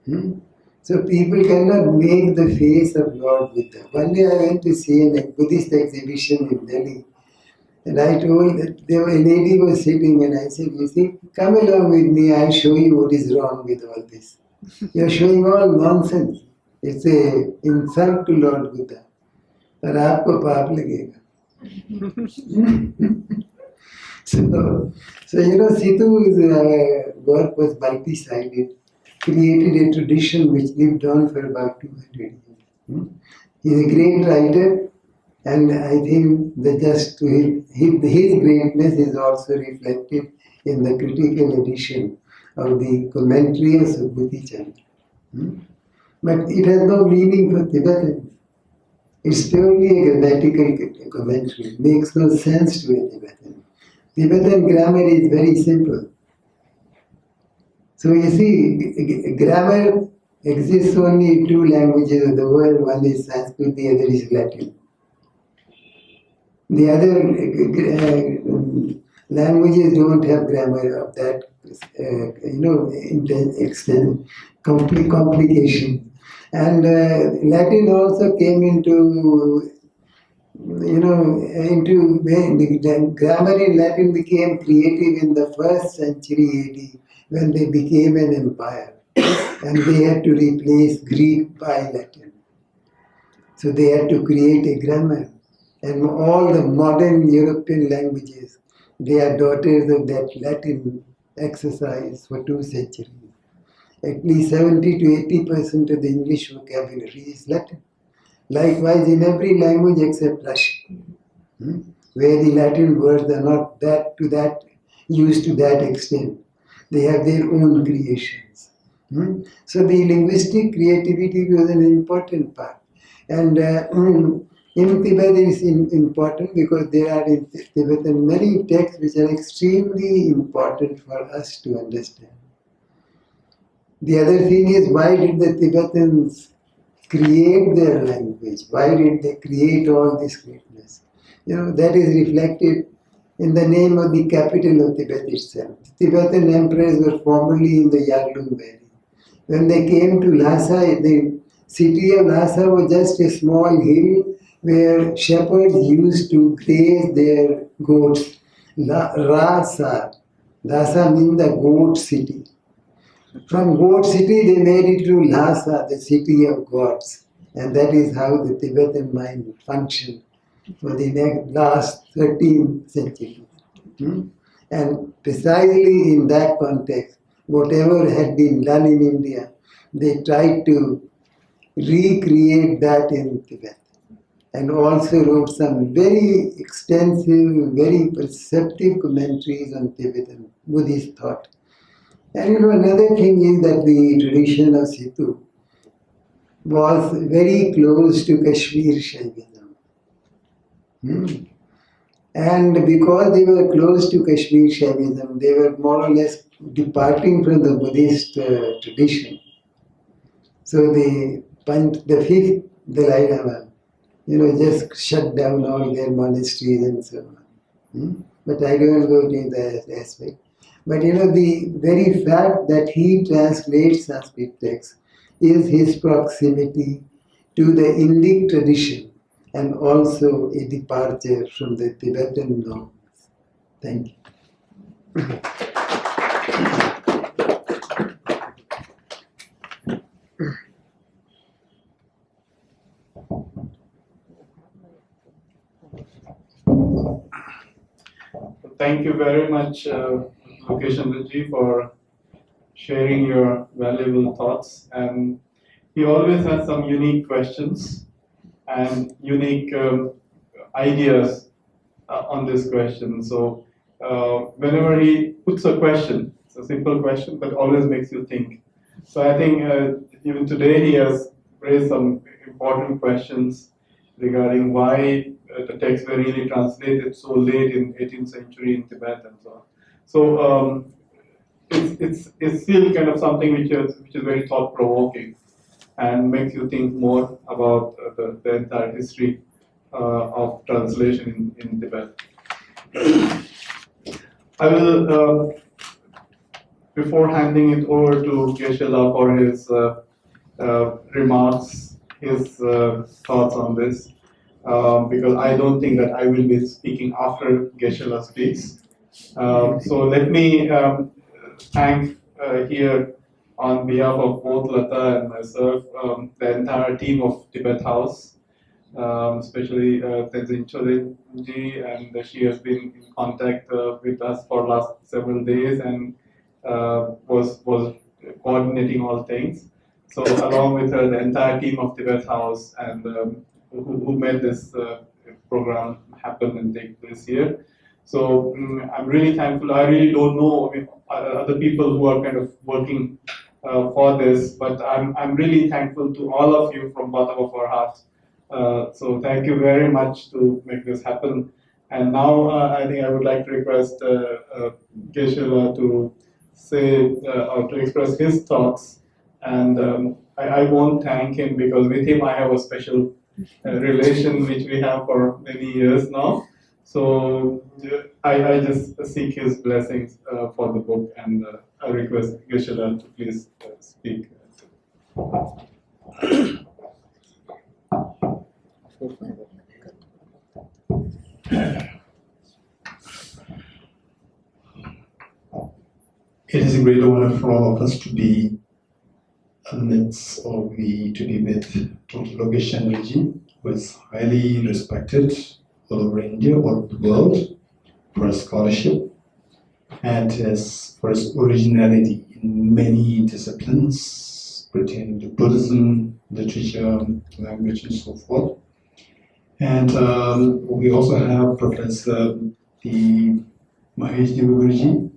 Mudra. So people cannot make the face of Lord Buddha. One day I went to see a Buddhist exhibition in Delhi, and I told that a lady was sitting, and I said, you see, come along with me, I'll show you what is wrong with all this. You're showing all nonsense. It's an insult to Lord Buddha. और आपको पाप लगेगा. So Situ's work was multi-sided, created a tradition which lived on for about 200 years. He's a great writer, and I think that just his greatness is also reflected in the critical edition of the commentary of Subhūticandra. But it has no meaning for Tibetans. It's purely a grammatical commentary. It makes no sense to a Tibetan. Tibetan grammar is very simple. So you see, grammar exists only in two languages of the world. One is Sanskrit, the other is Latin. The other languages don't have grammar of that, extent, complication. And Latin also came into the grammar in Latin became creative in the 1st century AD when they became an empire, and they had to replace Greek by Latin. So they had to create a grammar, and all the modern European languages, they are daughters of that Latin exercise for 2 centuries. At least 70 to 80% of the English vocabulary is Latin. Likewise, in every language except Russian, where the Latin words are not used to that extent. They have their own creations. So the linguistic creativity was an important part. And in Tibet it is important because there are in Tibetan many texts which are extremely important for us to understand. The other thing is, why did the Tibetans create their language? Why did they create all this greatness? That is reflected in the name of the capital of Tibet itself. The Tibetan emperors were formerly in the Yarlung Valley. When they came to Lhasa, the city of Lhasa was just a small hill where shepherds used to graze their goats. Lhasa means the goat city. From goat city they made it to Lhasa, the city of gods. And that is how the Tibetan mind functioned for the last 13 centuries. And precisely in that context, whatever had been done in India, they tried to recreate that in Tibet. And also wrote some very extensive, very perceptive commentaries on Tibetan Buddhist thought. And another thing is that the tradition of Situ was very close to Kashmir Shaivism. And because they were close to Kashmir Shaivism, they were more or less departing from the Buddhist tradition. So the 5th Dalai Lama, just shut down all their monasteries and so on. but I don't go to that aspect. But you know, the very fact that he translates Sanskrit texts is his proximity to the Indic tradition and also a departure from the Tibetan norms. Thank you. Thank you very much, Lokesh Chandra ji, for sharing your valuable thoughts. And he always has some unique questions and unique ideas on this question. So whenever he puts a question, it's a simple question, but always makes you think. So I think even today he has raised some important questions regarding why the texts were really translated so late in 18th century in Tibet and so on. So it's still kind of something which is very thought provoking and makes you think more about the entire history of translation in Tibet. I will, before handing it over to Geshe for his remarks, his thoughts on this, because I don't think that I will be speaking after Geshe speaks. So let me thank here on behalf of both Lata and myself, the entire team of Tibet House, especially Tenzin Chodji, and she has been in contact with us for last several days and was coordinating all things. So along with her, the entire team of Tibet House and who made this program happen and take place here. So I'm really thankful. I really don't know other people who are kind of working for this, but I'm really thankful to all of you from bottom of our hearts. So thank you very much to make this happen. And now I think I would like to request Geshe to say or to express his thoughts. And I won't thank him because with him I have a special relation which we have for many years now. So I just seek his blessings for the book, and I request Geshe to please speak. It is a great honor for all of us to be amidst or to be with Dr. Lokesh Chandra, who is highly respected all over India, all over the world, for his scholarship and for his originality in many disciplines pertaining to Buddhism, literature, language, and so forth. And we also have Professor Mahesh Deokar.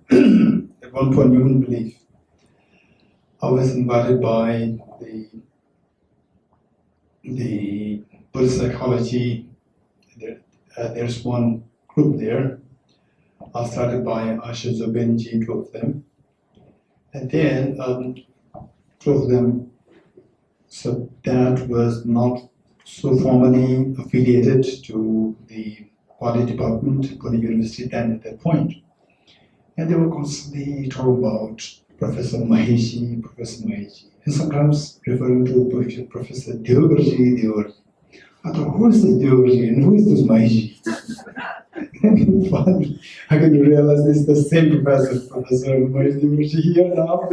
At one point, you wouldn't believe, I was invited by the Buddhist psychology. There's one group there, started by Asha Zobenji, two of them, and then two of them. So that was not so formally affiliated to the Pali department, Pali University then at that point. And they were constantly talking about Professor Maheshi, and sometimes referring to Professor Deokar. I thought, who is this Deokar and who is this Maheshi? And finally, I could realize this is the same Professor Mahesh Deokar here now.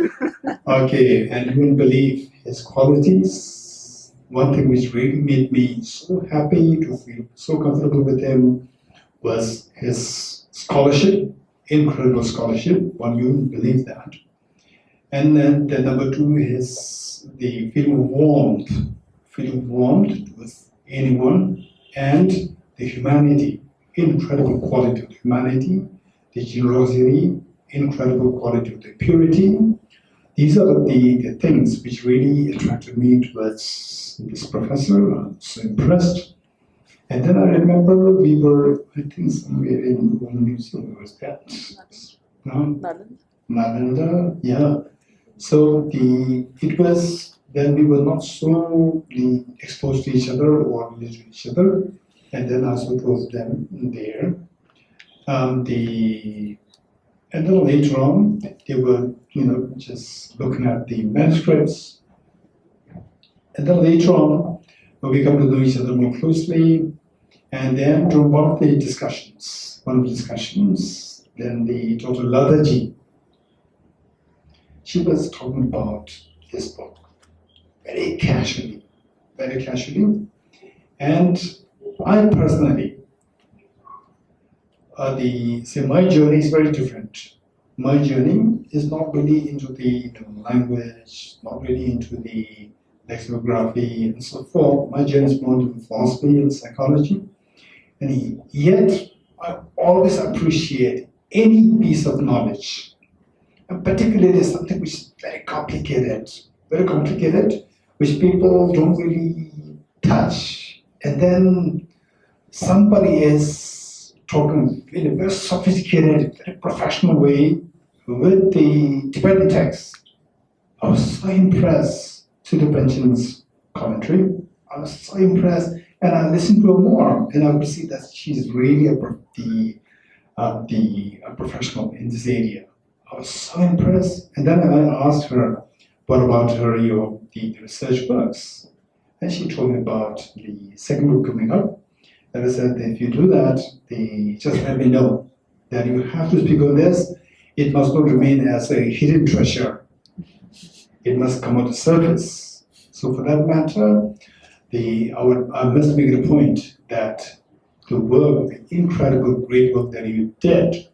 Okay, and you wouldn't believe his qualities. One thing which really made me so happy to feel so comfortable with him was his scholarship. Incredible scholarship, one you wouldn't believe that. And then the number two is the feeling of warmth with anyone, and the humanity, incredible quality of the humanity, the generosity, incredible quality of the purity. These are the things which really attracted me towards this professor. I was so impressed. And then I remember we were, I think, somewhere in one museum. Where was that? Nalanda, yeah. So it was, then we were not so exposed to each other or related to each other. And then I saw two of them there. and then later on, they were, just looking at the manuscripts. And then later on, we come to know each other more closely. And then during one of the discussions, then the Dr. Lata ji, she was talking about this book very casually. And I personally, my journey is very different. My journey is not really into the language, not really into the lexicography and so forth. My journey is more into philosophy and psychology. And yet, I always appreciate any piece of knowledge, and particularly something which is very complicated, which people don't really touch. And then somebody is talking in a very sophisticated, very professional way with the Tibetan text. I was so impressed to the Panchay's commentary. I was so impressed, and I listened to her more, and I could see that she's really a professional in this area. I was so impressed, and then I asked her, what about her, the research works? And she told me about the second book coming up. And I said, if you do that, just let me know that you have to speak on this. It must not remain as a hidden treasure. It must come on the surface. So for that matter, I must make it a point that the work, the incredible, great work that you did,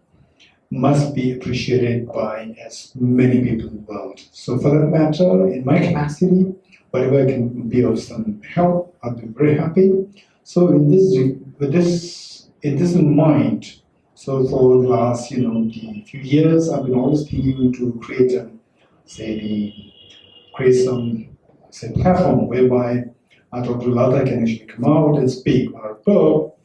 must be appreciated by as many people in the world. So for that matter, in my capacity, whatever I can be of some help, I'll be very happy. So in this in mind, so for the last the few years, I've been always thinking to create some platform whereby Dr. Lata can actually come out and speak on her book.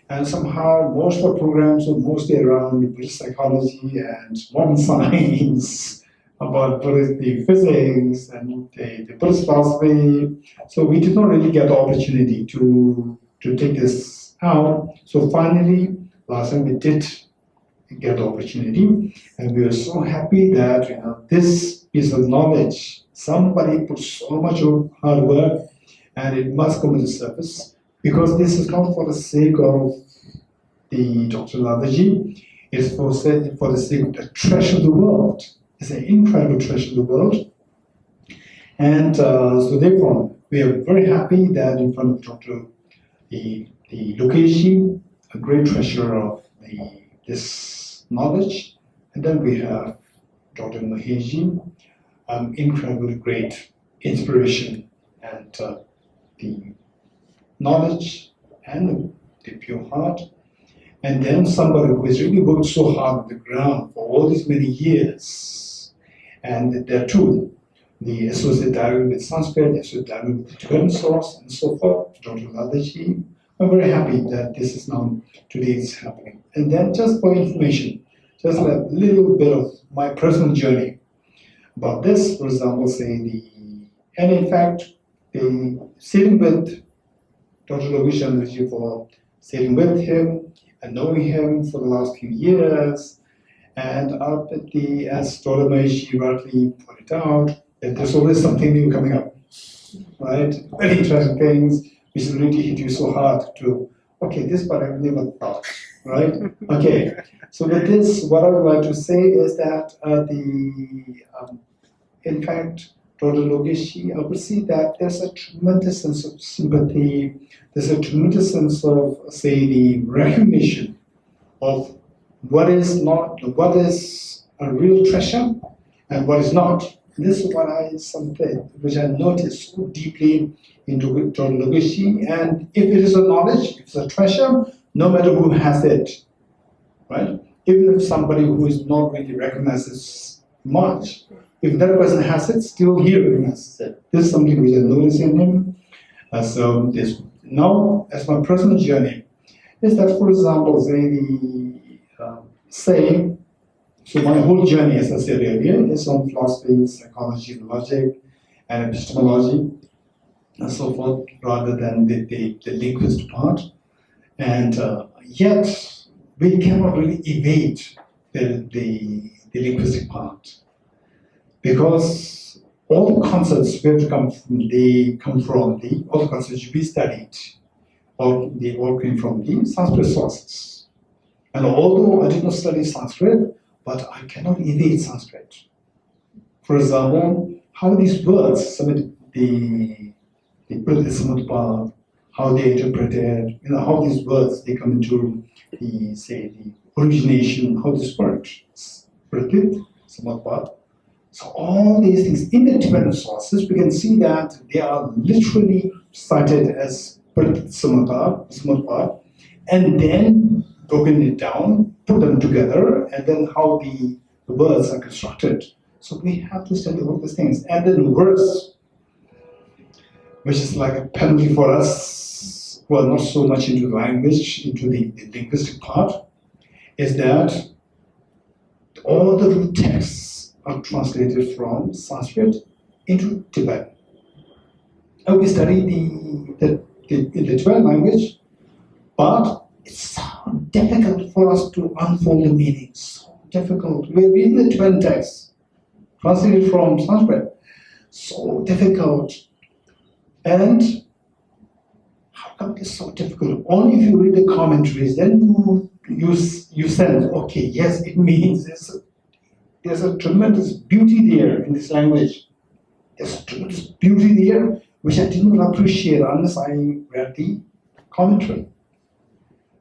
And somehow most of our programs are mostly around Buddhist psychology and modern science, about Buddhist physics and the Buddhist philosophy. So we did not really get the opportunity to take this out. So finally, last time we did get the opportunity, and we were so happy that this piece of knowledge, somebody put so much hard work, and it must come to the surface. Because this is not for the sake of the Dr. Lataji, it's for the sake of the treasure of the world. It's an incredible treasure of the world. And so therefore, we are very happy that in front of Dr. the Lokesh, a great treasure of this knowledge. And then we have Dr. Maheshji, incredibly great inspiration and the knowledge and the pure heart, and then somebody who has really worked so hard on the ground for all these many years. And there too, the associate director with Sanskrit, the associate director with the Tibetan source, and so forth, Dr. Lataji. I'm very happy that this is now, today is happening. And then just for information, just a little bit of my personal journey about this, for example, and in fact, sitting with Dr. Lokesh Chandra for sitting with him and knowing him for the last few years, and as Dr. Maheshji rightly pointed out, that there's always something new coming up, right? Very interesting things which really hit you so hard to, okay, this part I've never thought, right? Okay, so with this, what I would like to say is that in fact, Dr. Lokesh, I would see that there's a tremendous sense of sympathy, there's a tremendous sense of, the recognition of what is a real treasure and what is not. And this is something which I noticed so deeply in Dr. Lokesh. And if it is a knowledge, if it's a treasure, no matter who has it, right? Even if somebody who is not really recognizes much, if that person has it, still he recognizes it. This is something which I noticed in him. So this now, as my personal journey, is that, for example, so my whole journey, as I said earlier, is on philosophy, psychology, logic, and epistemology, and so forth, rather than the linguist part. And yet, we cannot really evade the linguistic part, because all the concepts we have to come from all the concepts we studied, they all came from the Sanskrit sources. And although I did not study Sanskrit, but I cannot evade Sanskrit. For example, how these words, the Pratismutpad, how they interpreted, how these words they come into the origination, how this works. Pratit, Samutpad. So all these things in the Tibetan sources, we can see that they are literally cited as Pratit Samutpad, and then broken it down, put them together, and then how the words are constructed. So we have to study all these things. And then words, which is like a penalty for us who are not so much into language, into the linguistic part, is that all the root texts are translated from Sanskrit into Tibetan. And we study the Tibetan language, but it's so difficult for us to unfold the meaning. So difficult. We're reading the Tibetan text, translated from Sanskrit. So difficult. And how come it's so difficult? Only if you read the commentaries, then you sense, okay, yes, it means there's a tremendous beauty there in this language. There's a tremendous beauty there, which I did not appreciate unless I read the commentary.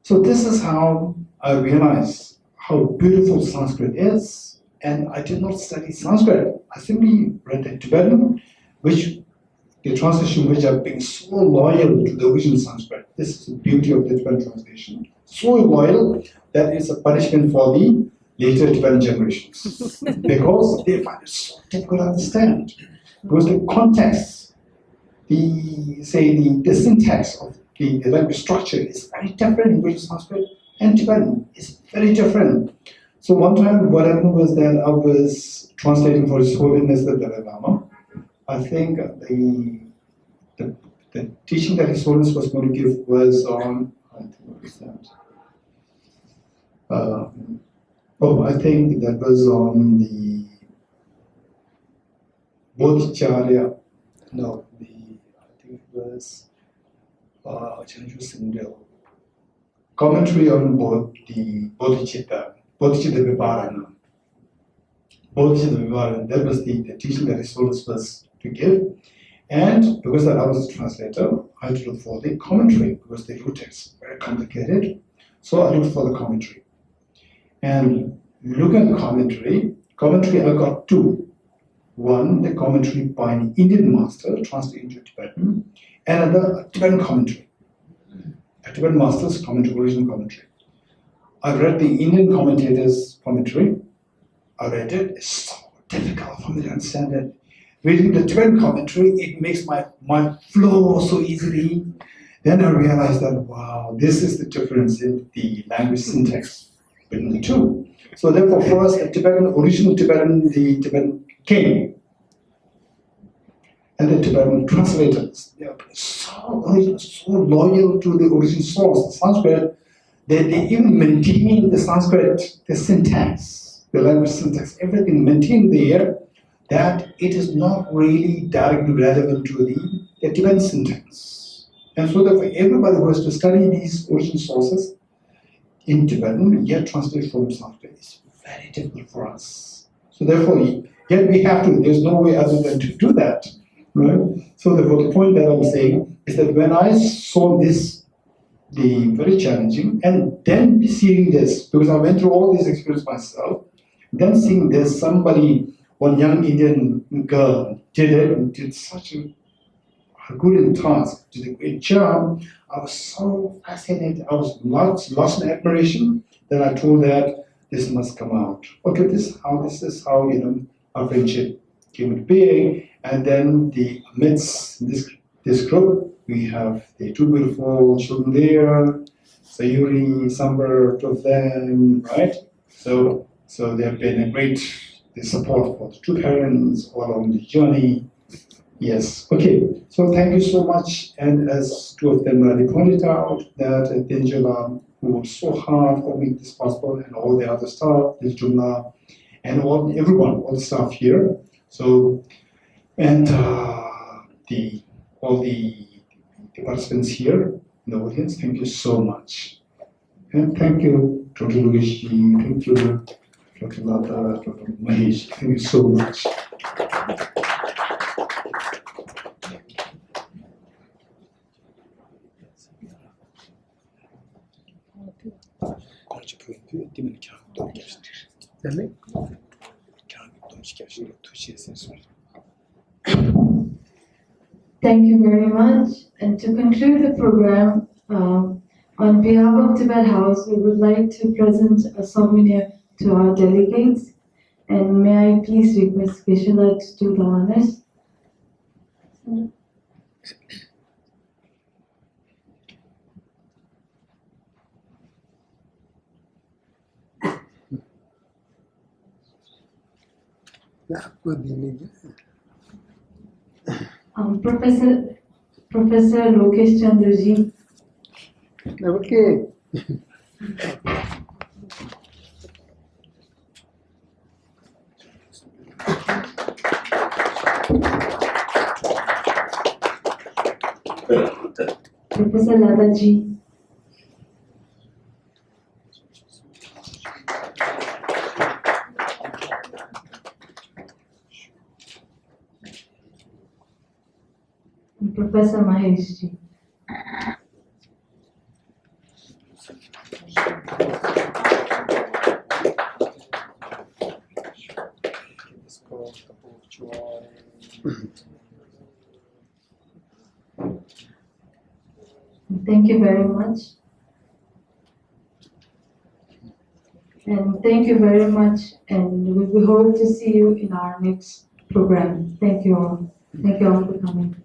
So this is how I realized how beautiful Sanskrit is. And I did not study Sanskrit. I simply read the Tibetan, which the translation which are being so loyal to the original Sanskrit. This is the beauty of the Tibetan translation. So loyal that it's a punishment for the later Tibetan generations. Because they find it so difficult to understand. Because the context, the syntax of the language structure is very different in British Sanskrit, and Tibetan is very different. So one time what happened was that I was translating for His Holiness the Dalai Lama. I think the teaching that His Holiness was going to give was on, I think what was that? I think that was on the Bodhicharya. No, I think it was commentary on the Bodhicitta Vivarana. Bodhicitta Vivarana, that was the teaching that His Holiness was to give. And because that I was a translator, I had to look for the commentary, because the root text is very complicated. So I looked for the commentary. And look at the commentary I got two. One, the commentary by an Indian master, translated into Tibetan, and another Tibetan commentary. A Tibetan master's commentary, original commentary. I read the Indian commentator's commentary. I read it. It's so difficult for me to understand it. Reading the Tibetan commentary, it makes my mind flow so easily. Then I realized that, wow, this is the difference in the language syntax between the two. So therefore, for us, the original Tibetan, the Tibetan king, and the Tibetan translators, they are so original, so loyal to the original source, the Sanskrit. They even maintain the Sanskrit, the syntax, the language syntax, everything maintained there, that it is not really directly relevant to the Tibetan syntax. And so therefore, everybody who has to study these original sources in Tibetan, yet translated from Sanskrit, is very difficult for us. So therefore, yet we have to, there's no way other than to do that. Right? So therefore, the point that I'm saying is that when I saw this, the very challenging, and then seeing this, because I went through all these experiences myself, then seeing this, one young Indian girl did it and did such a good task, did a great job. I was so fascinated. I was lost in admiration. Then I told that this must come out. Okay, this is how our friendship came into being. And then amidst this group, we have the two beautiful children there, Sayuri, Sambar, two of them, right? So they have been a great support for the two parents all along the journey. Yes, okay. So thank you so much. And as two of them already pointed out, that Denjala worked so hard for making this possible, and all the other staff, the Jumla, and everyone, all the staff here. So, and all the participants here in the audience, thank you so much. And thank you, Dr. Lokesh, thank you, Dr. Lata, Dr. Mahesh, thank you so much. Thank you very much. And to conclude the program, on behalf of Tibet House, we would like to present a souvenir to our delegates. And may I please request Geshe to do the honors? Professor Lokesh Chandra ji. Okay. Professor Lata ji. And Professor Mahesh ji. Thank you very much. And thank you very much. And we hope to see you in our next program. Thank you all. Thank you all for coming.